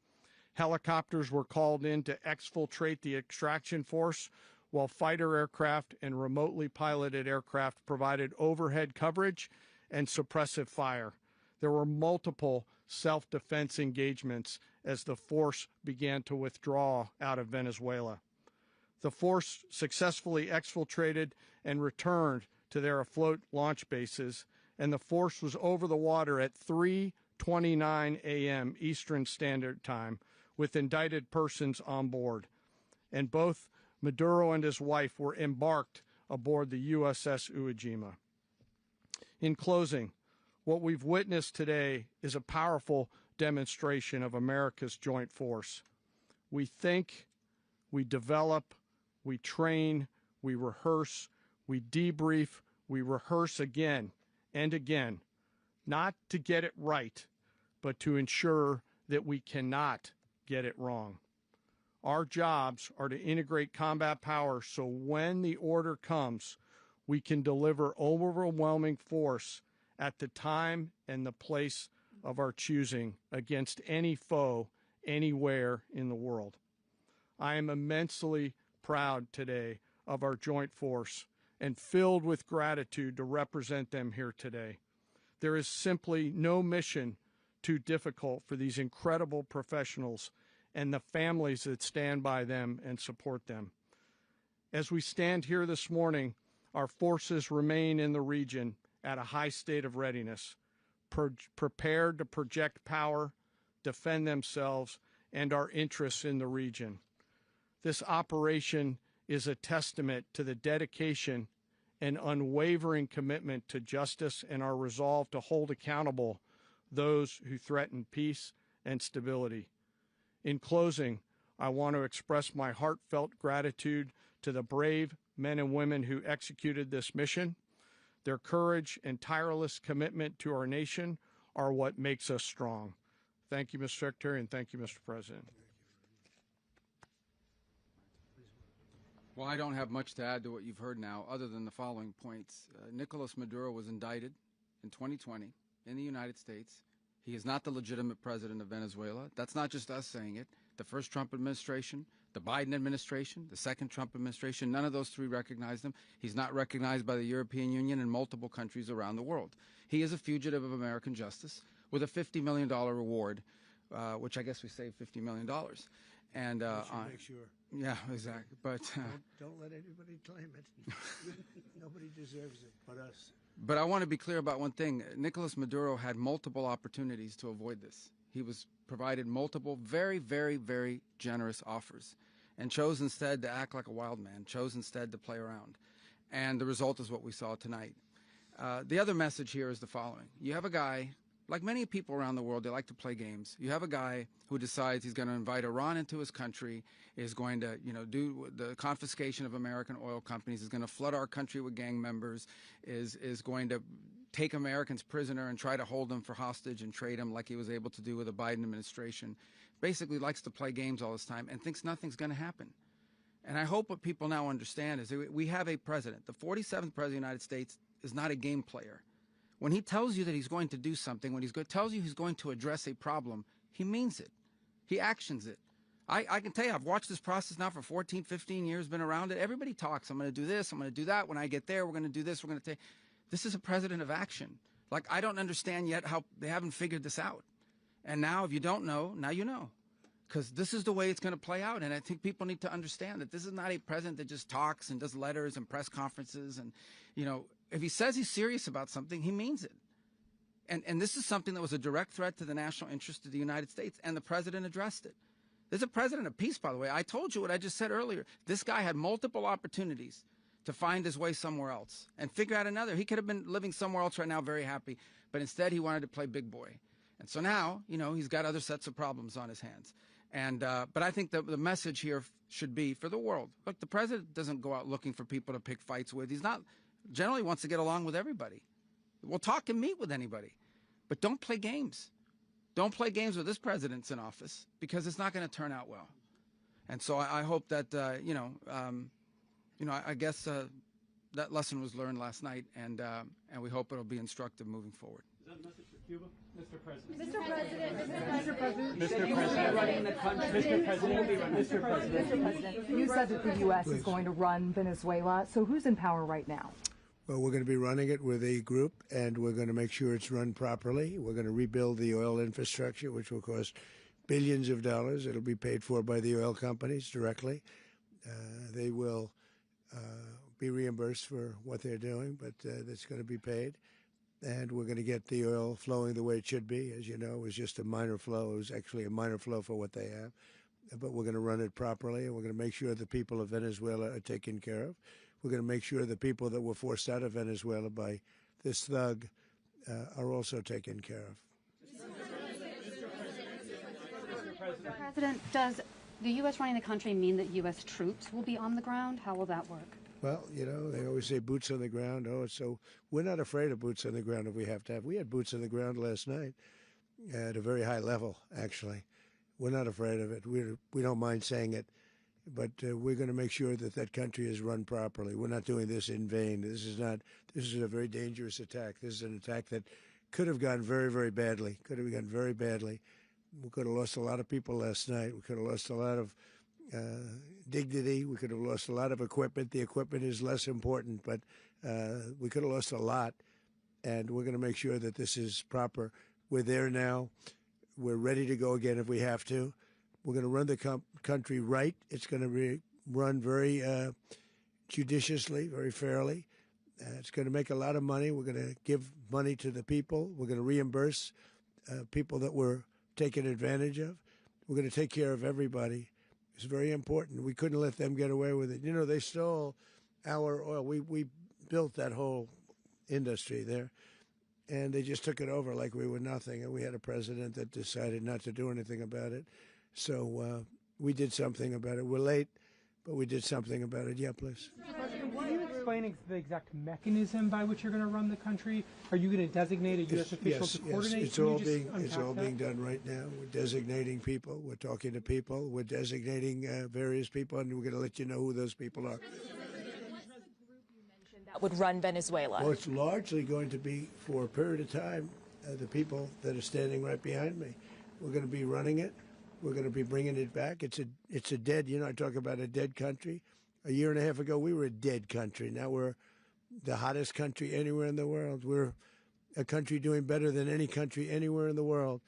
Helicopters were called in to exfiltrate the extraction force, while fighter aircraft and remotely piloted aircraft provided overhead coverage and suppressive fire. There were multiple self-defense engagements as the force began to withdraw out of Venezuela. The force successfully exfiltrated and returned to their afloat launch bases, and the force was over the water at 3:29 a.m. Eastern Standard Time with indicted persons on board, and both Maduro and his wife were embarked aboard the USS Iwo Jima. In closing, what we've witnessed today is a powerful demonstration of America's joint force. We think, we develop, we train, we rehearse, we debrief, we rehearse again and again, not to get it right, but to ensure that we cannot get it wrong. Our jobs are to integrate combat power so when the order comes, we can deliver overwhelming force at the time and the place of our choosing against any foe anywhere in the world. I am immensely proud today of our joint force and filled with gratitude to represent them here today. There is simply no mission too difficult for these incredible professionals and the families that stand by them and support them. As we stand here this morning, our forces remain in the region at a high state of readiness, prepared to project power, defend themselves, and our interests in the region. This operation is a testament to the dedication and unwavering commitment to justice and our resolve to hold accountable those who threaten peace and stability. In closing, I want to express my heartfelt gratitude to the brave men and women who executed this mission. Their courage and tireless commitment to our nation are what makes us strong. Thank you, Mr. Secretary, and thank you, Mr. President. Well, I don't have much to add to what you've heard now, other than the following points. Nicolas Maduro was indicted in 2020 in the United States. He is not the legitimate president of Venezuela. That's not just us saying it. The first Trump administration, the Biden administration, the second Trump administration, none of those three recognized him. He's not recognized by the European Union and multiple countries around the world. He is a fugitive of American justice with a $50 million reward, which I guess we saved $50 million. And Make sure. yeah, exactly. But Don't let anybody claim it. Nobody deserves it but us. But I want to be clear about one thing. Nicolas Maduro had multiple opportunities to avoid this. He was provided multiple very, very, very generous offers and chose instead to act like a wild man, chose instead to play around. And the result is what we saw tonight. The other message here is the following. You have a guy, like many people around the world, they like to play games. You have a guy who decides he's going to invite Iran into his country, is going to, do the confiscation of American oil companies, is going to flood our country with gang members, is going to take Americans prisoner and try to hold them for hostage and trade them like he was able to do with the Biden administration. Basically likes to play games all this time and thinks nothing's going to happen. And I hope what people now understand is that we have a president. The 47th president of the United States is not a game player. When he tells you that he's going to do something, when tells you he's going to address a problem, he means it. He actions it. I can tell you, I've watched this process now for 14, 15 years, been around it. Everybody talks. I'm going to do this. I'm going to do that. When I get there, we're going to do this. We're going to take. This is a president of action. Like, I don't understand yet how they haven't figured this out. And now, if you don't know, now you know. Because this is the way it's going to play out. And I think people need to understand that this is not a president that just talks and does letters and press conferences. And, if he says he's serious about something, he means it. And this is something that was a direct threat to the national interest of the United States, and the president addressed it. There's a president of peace, by the way. I told you what I just said earlier. This guy had multiple opportunities to find his way somewhere else and figure out another. He could have been living somewhere else right now, very happy, but instead he wanted to play big boy. And so now, he's got other sets of problems on his hands. And but I think the message here should be for the world. Look, the president doesn't go out looking for people to pick fights with. He's not generally wants to get along with everybody. We'll talk and meet with anybody, but don't play games. Don't play games with this president's in office, because it's not going to turn out well. And so I hope that I guess that lesson was learned last night, and we hope it'll be instructive moving forward. Is that a message for Cuba? Mr. President. Mr. President. Mr. President. You said that the U.S. is going to run Venezuela. So who's in power right now? Well, we're going to be running it with a group, and we're going to make sure it's run properly. We're going to rebuild the oil infrastructure, which will cost billions of dollars. It'll be paid for by the oil companies directly. They will be reimbursed for what they're doing, but that's going to be paid. And we're going to get the oil flowing the way it should be. As you know, it was just a minor flow. It was actually a minor flow for what they have. But we're going to run it properly, and we're going to make sure the people of Venezuela are taken care of. We're going to make sure the people that were forced out of Venezuela by this thug are also taken care of. Mr. President, does the U.S. running the country mean that U.S. troops will be on the ground? How will that work? Well, they always say boots on the ground. So we're not afraid of boots on the ground if we have to have. We had boots on the ground last night at a very high level, actually. We're not afraid of it. We don't mind saying it. But we're going to make sure that that country is run properly. We're not doing this in vain. This is a very dangerous attack. This is an attack that could have gone very, very badly. Could have gone very badly. We could have lost a lot of people last night. We could have lost a lot of dignity. We could have lost a lot of equipment. The equipment is less important, but we could have lost a lot. And we're going to make sure that this is proper. We're there now. We're ready to go again if we have to. We're going to run the country right. It's going to be run very judiciously, very fairly. It's going to make a lot of money. We're going to give money to the people. We're going to reimburse people that were taken advantage of. We're going to take care of everybody. It's very important. We couldn't let them get away with it. They stole our oil. We built that whole industry there, and they just took it over like we were nothing. And we had a president that decided not to do anything about it. So we did something about it. We're late, but we did something about it. Yeah, please. Can you explain the exact mechanism by which you're going to run the country? Are you going to designate a U.S. official to coordinate? Yes, it's all being done right now. We're designating people. We're talking to people. We're designating various people, and we're going to let you know who those people are. That would run Venezuela. Well, it's largely going to be, for a period of time, the people that are standing right behind me. We're going to be running it. We're going to be bringing it back. It's a dead. I talk about a dead country. A year and a half ago, we were a dead country. Now we're the hottest country anywhere in the world. We're a country doing better than any country anywhere in the world,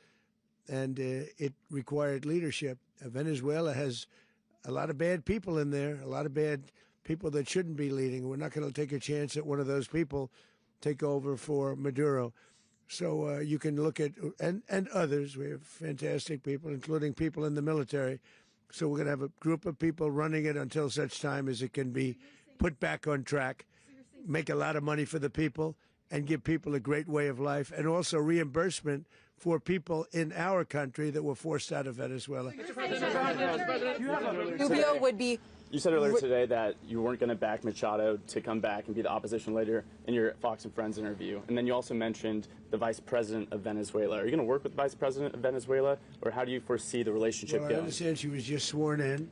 and it required leadership. Venezuela has a lot of bad people in there, a lot of bad people that shouldn't be leading. We're not going to take a chance that one of those people take over for Maduro. So you can look at, and others. We have fantastic people, including people in the military. So we're going to have a group of people running it until such time as it can be put back on track, make a lot of money for the people, and give people a great way of life, and also reimbursement for people in our country that were forced out of Venezuela. Rubio would be. You said earlier today that you weren't going to back Machado to come back and be the opposition leader in your Fox and Friends interview. And then you also mentioned the vice president of Venezuela. Are you going to work with the vice president of Venezuela, or how do you foresee the relationship Well, going? I understand she was just sworn in,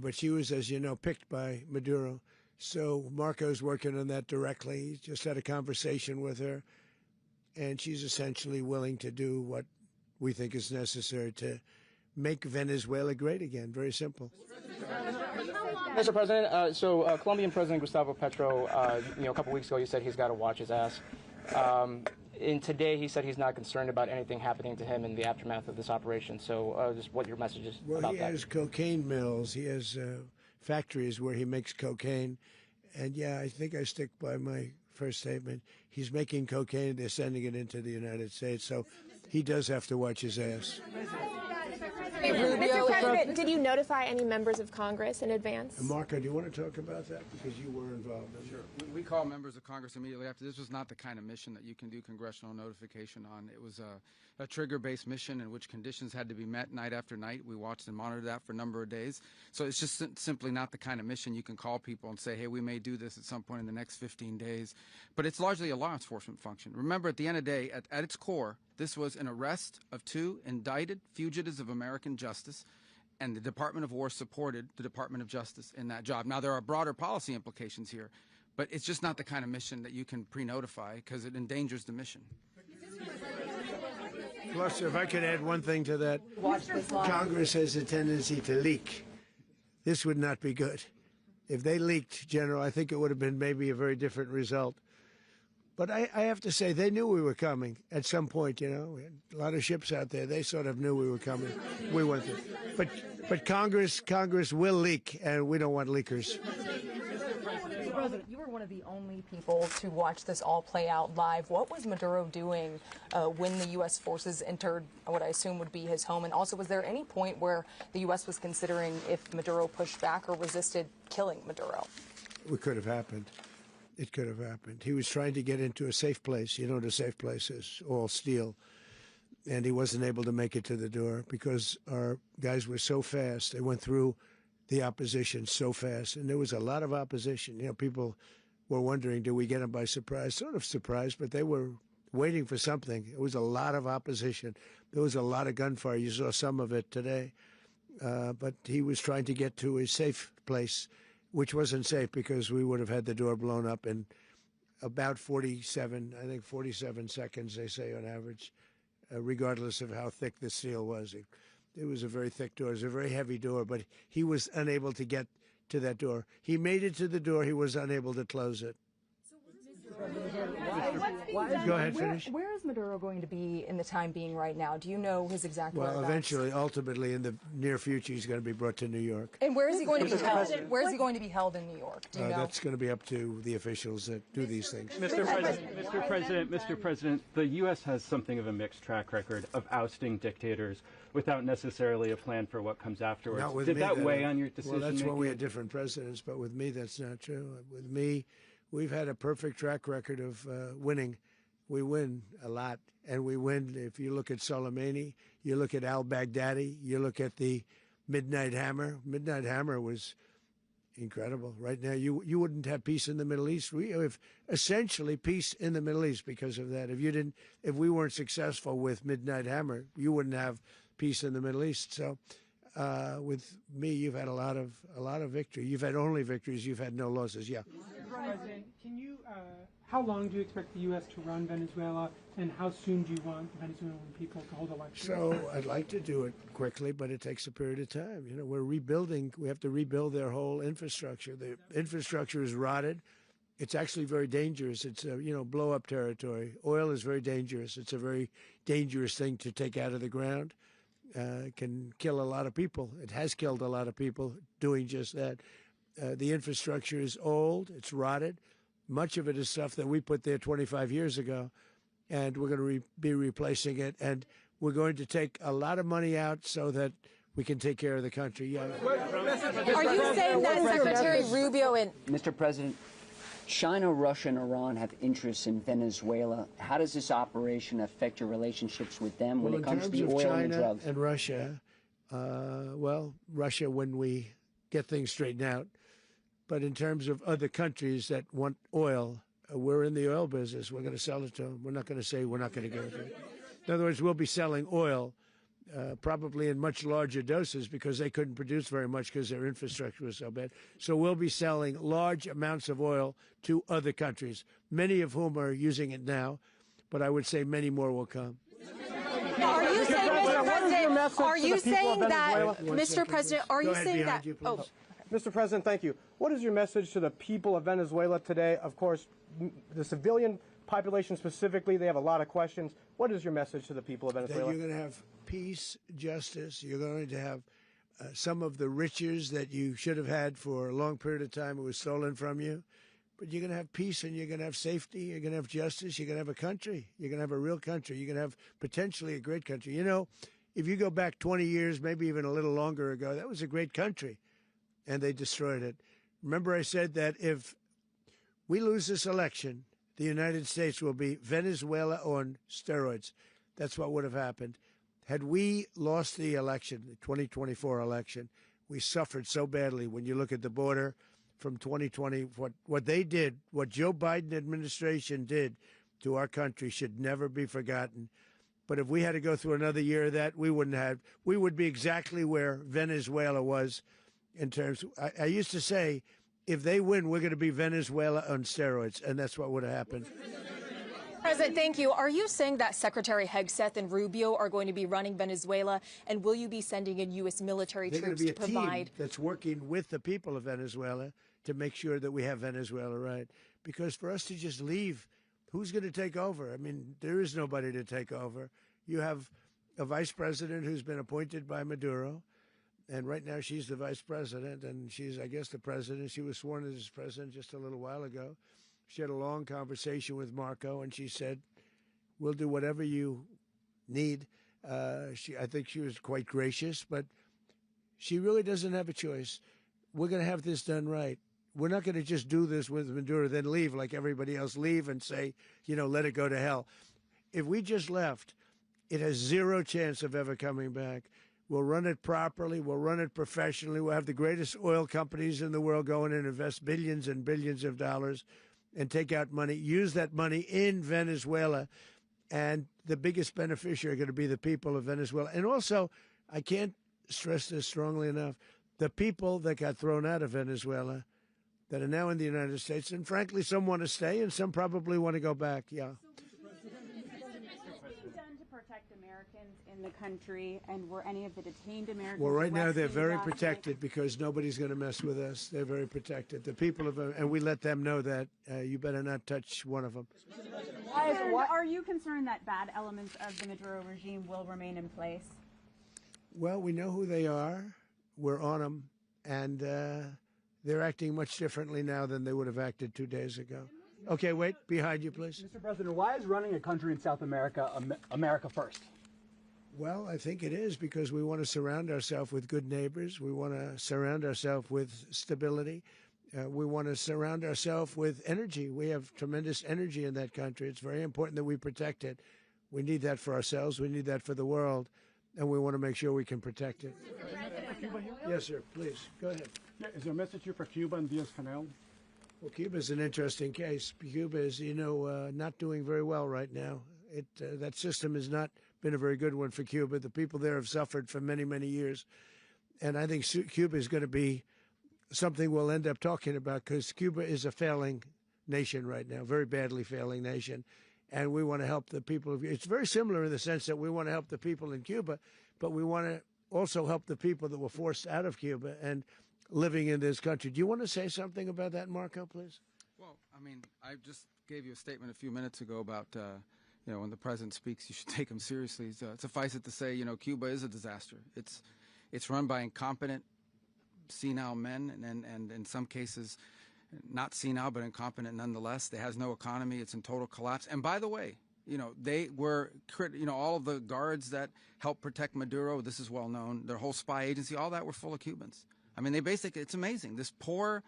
but she was, as you know, picked by Maduro. So Marco's working on that directly. He just had a conversation with her, and she's essentially willing to do what we think is necessary to make Venezuela great again. Very simple. Mr. President, Colombian President Gustavo Petro, a couple weeks ago, he said he's got to watch his ass. And today, he said he's not concerned about anything happening to him in the aftermath of this operation. So, just what your message is about that? Well, he has cocaine mills. He has factories where he makes cocaine. And, yeah, I think I stick by my first statement. He's making cocaine. They're sending it into the United States. So he does have to watch his ass. Mr. President, did you notify any members of Congress in advance? Marco, do you want to talk about that? Because you were involved in it. Sure. We called members of Congress immediately after. This was not the kind of mission that you can do congressional notification on. It was a trigger-based mission in which conditions had to be met night after night. We watched and monitored that for a number of days. So it's just simply not the kind of mission you can call people and say, hey, we may do this at some point in the next 15 days. But it's largely a law enforcement function. Remember, at the end of the day, at its core, this was an arrest of 2 indicted fugitives of American justice, and the Department of War supported the Department of Justice in that job. Now, there are broader policy implications here, but it's just not the kind of mission that you can pre-notify because it endangers the mission. Plus, if I could add one thing to that, Congress has a tendency to leak. This would not be good. If they leaked, General, I think it would have been maybe a very different result. But I have to say, they knew we were coming at some point, We had a lot of ships out there. They sort of knew we were coming. We went there. But Congress will leak, and we don't want leakers. Mr. President, you were one of the only people to watch this all play out live. What was Maduro doing when the U.S. forces entered what I assume would be his home? And also, was there any point where the U.S. was considering if Maduro pushed back or resisted killing Maduro? It could have happened. It could have happened. He was trying to get into a safe place. You know what a safe place is, all steel. And he wasn't able to make it to the door because our guys were so fast. They went through the opposition so fast. And there was a lot of opposition. People were wondering, do we get them by surprise? Sort of surprised, but they were waiting for something. It was a lot of opposition. There was a lot of gunfire. You saw some of it today. But he was trying to get to a safe place, which wasn't safe because we would have had the door blown up in about 47 seconds, they say on average, regardless of how thick the steel was. It was a very thick door. It was a very heavy door, but he was unable to get to that door. He made it to the door. He was unable to close it. Go ahead, finish. Where is Maduro going to be in the time being right now? Do you know his exact whereabouts? Well, eventually, ultimately, in the near future, he's going to be brought to New York. And where is he going to be held? Where is he going to be held in New York? Do you know? That's going to be up to the officials that do these things. Mr. President, the U.S. has something of a mixed track record of ousting dictators without necessarily a plan for what comes afterwards. Not with Did me, that weigh on your decision? Well, that's when we had different presidents, but with me, that's not true. With me, we've had a perfect track record of winning. We win a lot, and we win. If you look at Soleimani, you look at al-Baghdadi, you look at the Midnight Hammer. Midnight Hammer was incredible. Right now, you wouldn't have peace in the Middle East. We have essentially peace in the Middle East because of that. If we weren't successful with Midnight Hammer, you wouldn't have peace in the Middle East. So, with me, you've had a lot of victory. You've had only victories. You've had no losses. Yeah. President, can you? How long do you expect the U.S. to run Venezuela, and how soon do you want Venezuelan people to hold elections? So I'd like to do it quickly, but it takes a period of time. You know, we're rebuilding. We have to rebuild their whole infrastructure. The infrastructure is rotted. It's actually very dangerous. It's blow-up territory. Oil is very dangerous. It's a very dangerous thing to take out of the ground. It can kill a lot of people. It has killed a lot of people doing just that. The infrastructure is old. It's rotted. Much of it is stuff that we put there 25 years ago, and we're going to be replacing it. And we're going to take a lot of money out so that we can take care of the country. Yeah. Are you saying that Secretary Rubio and Mr. President, China, Russia, and Iran have interests in Venezuela. How does this operation affect your relationships with them when it comes to the oil and the drugs? And Russia, Russia when we get things straightened out. But in terms of other countries that want oil, we're in the oil business. We're going to sell it to them. We're not going to say we're not going to give it to them. In other words, we'll be selling oil probably in much larger doses because they couldn't produce very much because their infrastructure was so bad. So we'll be selling large amounts of oil to other countries, many of whom are using it now, but I would say many more will come. Now, are you saying, Mr. President, are you saying that, Mr. President, are you saying that, Mr. President, thank you. What is your message to the people of Venezuela today? Of course, the civilian population specifically, they have a lot of questions. What is your message to the people of Venezuela? That you're going to have peace, justice. You're going to have some of the riches that you should have had for a long period of time. It was stolen from you. But you're going to have peace and you're going to have safety. You're going to have justice. You're going to have a country. You're going to have a real country. You're going to have potentially a great country. You know, if you go back 20 years, maybe even a little longer ago, that was a great country. And they destroyed it. Remember I said that if we lose this election, the United States will be Venezuela on steroids. That's what would have happened. Had we lost the election, the 2024 election, we suffered so badly when you look at the border from 2020. What they did, what Joe Biden administration did to our country should never be forgotten. But if we had to go through another year of that, we wouldn't have. We would be exactly where Venezuela was in terms. I used to say, if they win, we're going to be Venezuela on steroids, and that's what would have happened. President, thank you. Are you saying that Secretary Hegseth and Rubio are going to be running Venezuela, and will you be sending in U.S. military troops to provide? Team that's working with the people of Venezuela to make sure that we have Venezuela right. Because for us to just leave, who's going to take over? I mean, there is nobody to take over. You have a vice president who's been appointed by Maduro. And right now she's the vice president, and she's, I guess, the president. She was sworn in as president just a little while ago. She had a long conversation with Marco, and she said, we'll do whatever you need. I think she was quite gracious, but she really doesn't have a choice. We're going to have this done right. We're not going to just do this with Maduro, then leave like everybody else, leave and say, let it go to hell. If we just left, it has zero chance of ever coming back. We'll run it properly. We'll run it professionally. We'll have the greatest oil companies in the world go in and invest billions and billions of dollars and take out money, use that money in Venezuela. And the biggest beneficiary are going to be the people of Venezuela. And also, I can't stress this strongly enough, the people that got thrown out of Venezuela that are now in the United States, and frankly, some want to stay and some probably want to go back. Yeah. In the country, and were any of the detained Americans? Well, right now they're very protected because nobody's going to mess with us. They're very protected. The people of, and we let them know that you better not touch one of them. Are you concerned that bad elements of the Maduro regime will remain in place? Well, we know who they are. We're on them, and they're acting much differently now than they would have acted 2 days ago. Okay, wait, behind you, please. Mr. President, why is running a country in South America America first? Well, I think it is because we want to surround ourselves with good neighbors. We want to surround ourselves with stability. We want to surround ourselves with energy. We have tremendous energy in that country. It's very important that we protect it. We need that for ourselves. We need that for the world. And we want to make sure we can protect it. Yes, sir. Please, go ahead. Yeah, is there a message here for Cuba and Diaz-Canel? Well, Cuba is an interesting case. Cuba is, not doing very well right now. That system has not been a very good one for Cuba. The people there have suffered for many, many years. And I think Cuba is going to be something we'll end up talking about because Cuba is a failing nation right now, very badly failing nation. And we want to help the people of it's very similar in the sense that we want to help the people in Cuba, but we want to also help the people that were forced out of Cuba and living in this country. Do you want to say something about that, Marco, please? Well, I mean, I just gave you a statement a few minutes ago about, when the president speaks, you should take him seriously. So suffice it to say, Cuba is a disaster. It's run by incompetent, senile men, and in some cases, not senile, but incompetent nonetheless. It has no economy. It's in total collapse. And by the way, they were, all of the guards that helped protect Maduro, this is well known, their whole spy agency, all that were full of Cubans. I mean, it's amazing. This poor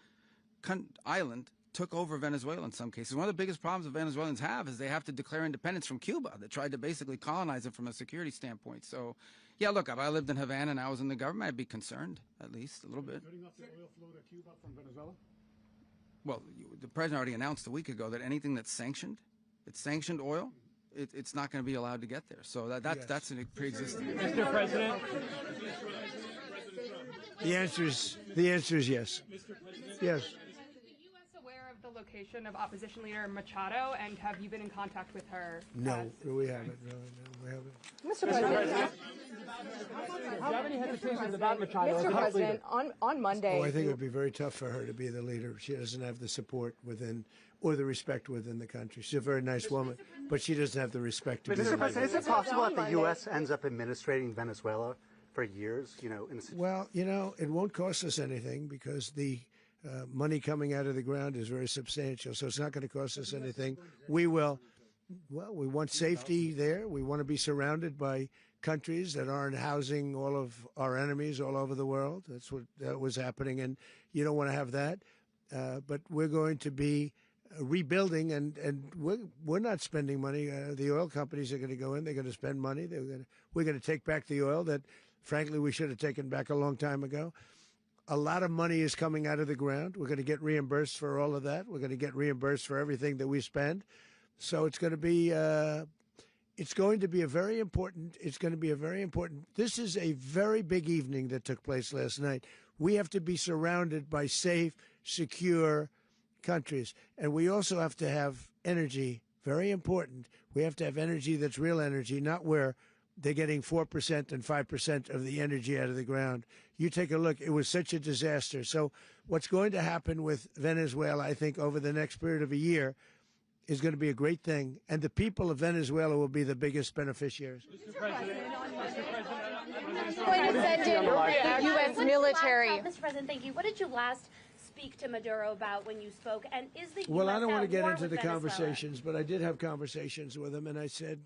island took over Venezuela in some cases. One of the biggest problems the Venezuelans have is they have to declare independence from Cuba. They tried to basically colonize it from a security standpoint. So, yeah, look, if I lived in Havana and I was in the government, I'd be concerned, at least a little bit. Cutting off the oil flow to Cuba from Venezuela? Well, the president already announced a week ago that anything that's sanctioned, it's sanctioned oil, it's not going to be allowed to get there. So that's a pre-existing. Mr. President. The answer is yes. Is Yes. the U.S. aware of the location of opposition leader Machado, and have you been in contact with her? No, we haven't. No, we haven't. Mr. President. Do you have any hesitations about Machado? Mr. President, on Monday. Oh, I think it would be very tough for her to be the leader. She doesn't have the support within or the respect within the country. She's a very nice woman, but she doesn't have the respect to be the Mr. leader. President, is it possible that the U.S. ends up administrating Venezuela for years? Well, it won't cost us anything because the money coming out of the ground is very substantial. So it's not going to cost us anything. We will. Well, we want safety there. We want to be surrounded by countries that aren't housing all of our enemies all over the world. That's what was happening, and you don't want to have that. But we're going to be rebuilding, and we're not spending money. The oil companies are going to go in. They're going to spend money. We're going to take back the oil that, frankly, we should have taken back a long time ago. A lot of money is coming out of the ground. We're going to get reimbursed for all of that. We're going to get reimbursed for everything that we spend. So it's going to be a very important. This is a very big evening that took place last night. We have to be surrounded by safe, secure countries, and we also have to have energy. Very important. We have to have energy that's real energy, not where they're getting 4% and 5% of the energy out of the ground. You take a look. It was such a disaster. So what's going to happen with Venezuela, I think, over the next period of a year is going to be a great thing, and the people of Venezuela will be the biggest beneficiaries. Mr. President, Going to send in U.S. military. Mr. President, thank you. What did you last speak to Maduro about when you spoke? And is the U.S. Well, I don't want to get at war into with the Venezuela? conversations, but I did have conversations with him, and I said,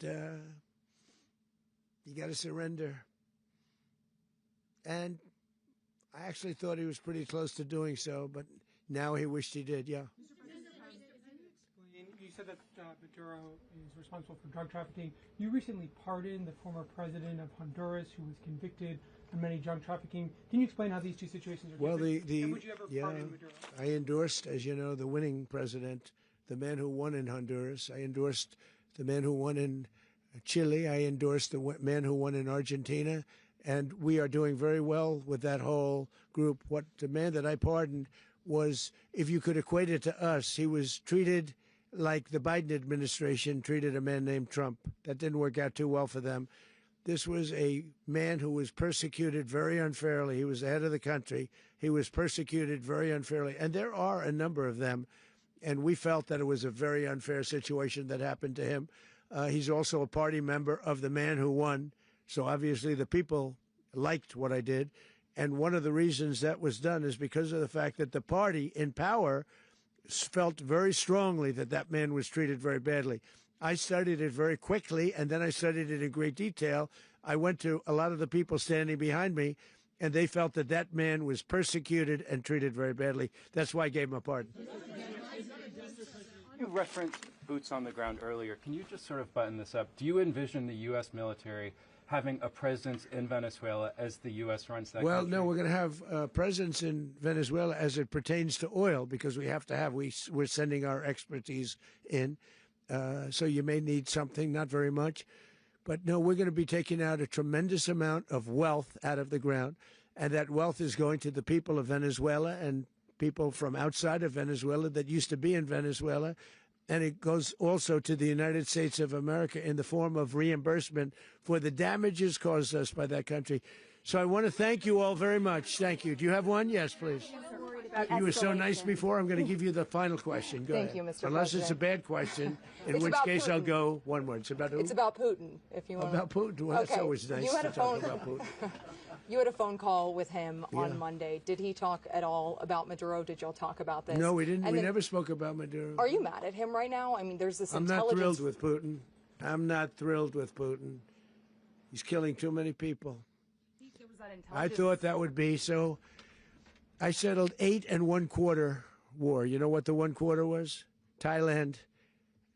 you got to surrender. And I actually thought he was pretty close to doing so, but now he wished he did, yeah. You said that Maduro is responsible for drug trafficking. You recently pardoned the former president of Honduras, who was convicted of many drug trafficking. Can you explain how these two situations are different? And would you ever pardon Maduro? I endorsed, as you know, the winning president, the man who won in Honduras. I endorsed the man who won in Chile. I endorsed the man who won in Argentina. And we are doing very well with that whole group. What the man that I pardoned was, if you could equate it to us, he was treated like the Biden administration treated a man named Trump. That didn't work out too well for them. This was a man who was persecuted very unfairly. He was the head of the country. He was persecuted very unfairly. And there are a number of them. And we felt that it was a very unfair situation that happened to him. He's also a party member of the man who won. So obviously the people liked what I did. And one of the reasons that was done is because of the fact that the party in power felt very strongly that that man was treated very badly. I studied it very quickly, and then I studied it in great detail. I went to a lot of the people standing behind me, and they felt that that man was persecuted and treated very badly. That's why I gave him a pardon. You referenced boots on the ground earlier. Can you just sort of button this up? Do you envision the U.S. military having a presence in Venezuela as the U.S. runs that country? No, we're going to have a presence in Venezuela as it pertains to oil, because we have to have, we're sending our expertise in. So you may need something, not very much. But no, we're going to be taking out a tremendous amount of wealth out of the ground, and that wealth is going to the people of Venezuela and people from outside of Venezuela that used to be in Venezuela. And it goes also to the United States of America in the form of reimbursement for the damages caused us by that country. So I want to thank you all very much. Thank you. Do you have one? Yes, please. You were so nice before. I'm going to give you the final question. Go Thank ahead. you, Mr. Unless President. it's a bad question, in It's which about case I'll Putin. go one word. It's about who? It's about Putin, if you want. About Putin. Well, that's Okay. always nice You had to a talk phone. about Putin. You had a phone call with him Yeah. on Monday. Did he talk at all about Maduro? Did y'all talk about this? No, we didn't. And We then, never spoke about Maduro. Are you mad at him right now? I mean, there's this I'm not intelligence. thrilled with Putin. I'm not thrilled with Putin. He's killing too many people. I thought that would be so. I settled 8 1/4 war. You know what the 1/4 was? Thailand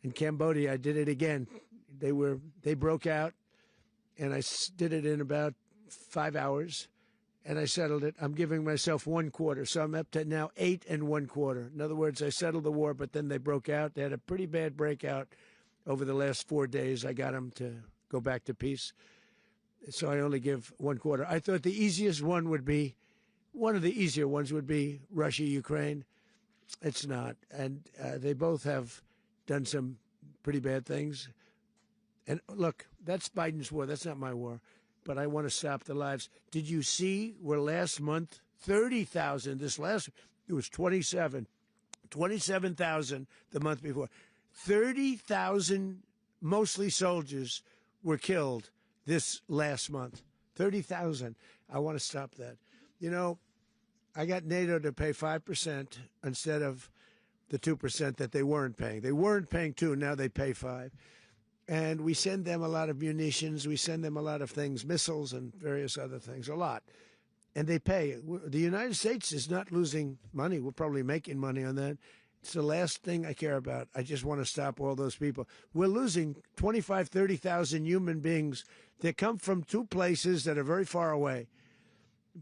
and Cambodia. I did it again. They broke out, and I did it in about 5 hours, and I settled it. I'm giving myself 1/4, so I'm up to now 8 1/4. In other words, I settled the war, but then they broke out. They had a pretty bad breakout over the last 4 days. I got them to go back to peace. So I only give 1/4. I thought the easiest one would be, one of the easier ones would be Russia, Ukraine. It's not. And they both have done some pretty bad things. And look, that's Biden's war. That's not my war. But I want to stop the lives. Did you see where last month, 30,000, it was 27,000 the month before. 30,000, mostly soldiers, were killed this last month. 30,000. I want to stop that. You know, I got NATO to pay 5% instead of the 2% that they weren't paying. They weren't paying 2, now they pay 5. And we send them a lot of munitions. We send them a lot of things, missiles and various other things, a lot. And they pay. The United States is not losing money. We're probably making money on that. It's the last thing I care about. I just want to stop all those people. We're losing 25, 30,000 human beings that come from 2 places that are very far away.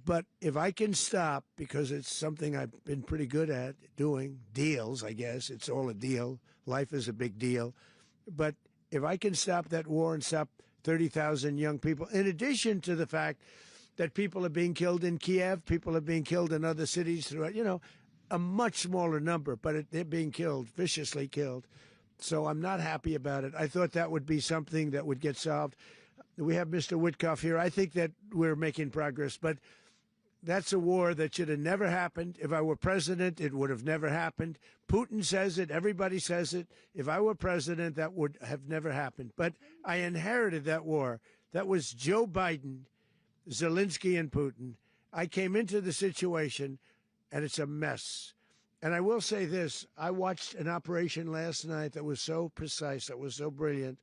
But if I can stop, because it's something I've been pretty good at doing, deals, I guess. It's all a deal. Life is a big deal. But if I can stop that war and stop 30,000 young people, in addition to the fact that people are being killed in Kiev, people are being killed in other cities throughout, a much smaller number, but they're being killed, viciously killed. So I'm not happy about it. I thought that would be something that would get solved. We have Mr. Witkoff here. I think that we're making progress, but that's a war that should have never happened. If I were president, it would have never happened. Putin says it. Everybody says it. If I were president, that would have never happened. But I inherited that war. That was Joe Biden, Zelensky, and Putin. I came into the situation, and it's a mess. And I will say this. I watched an operation last night that was so precise, that was so brilliant.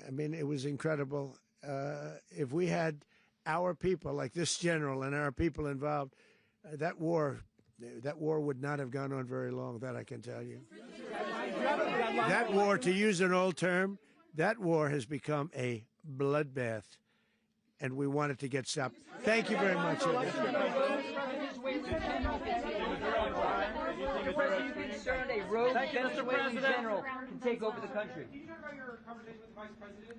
I mean, it was incredible. If we had our people, like this general and our people involved, that war would not have gone on very long, that I can tell you. That war, to use an old term, that war has become a bloodbath, and we want it to get stopped. Thank you very much. Are you concerned a rogue Venezuelan general can take over the country? Can you talk about your conversation with the Vice President?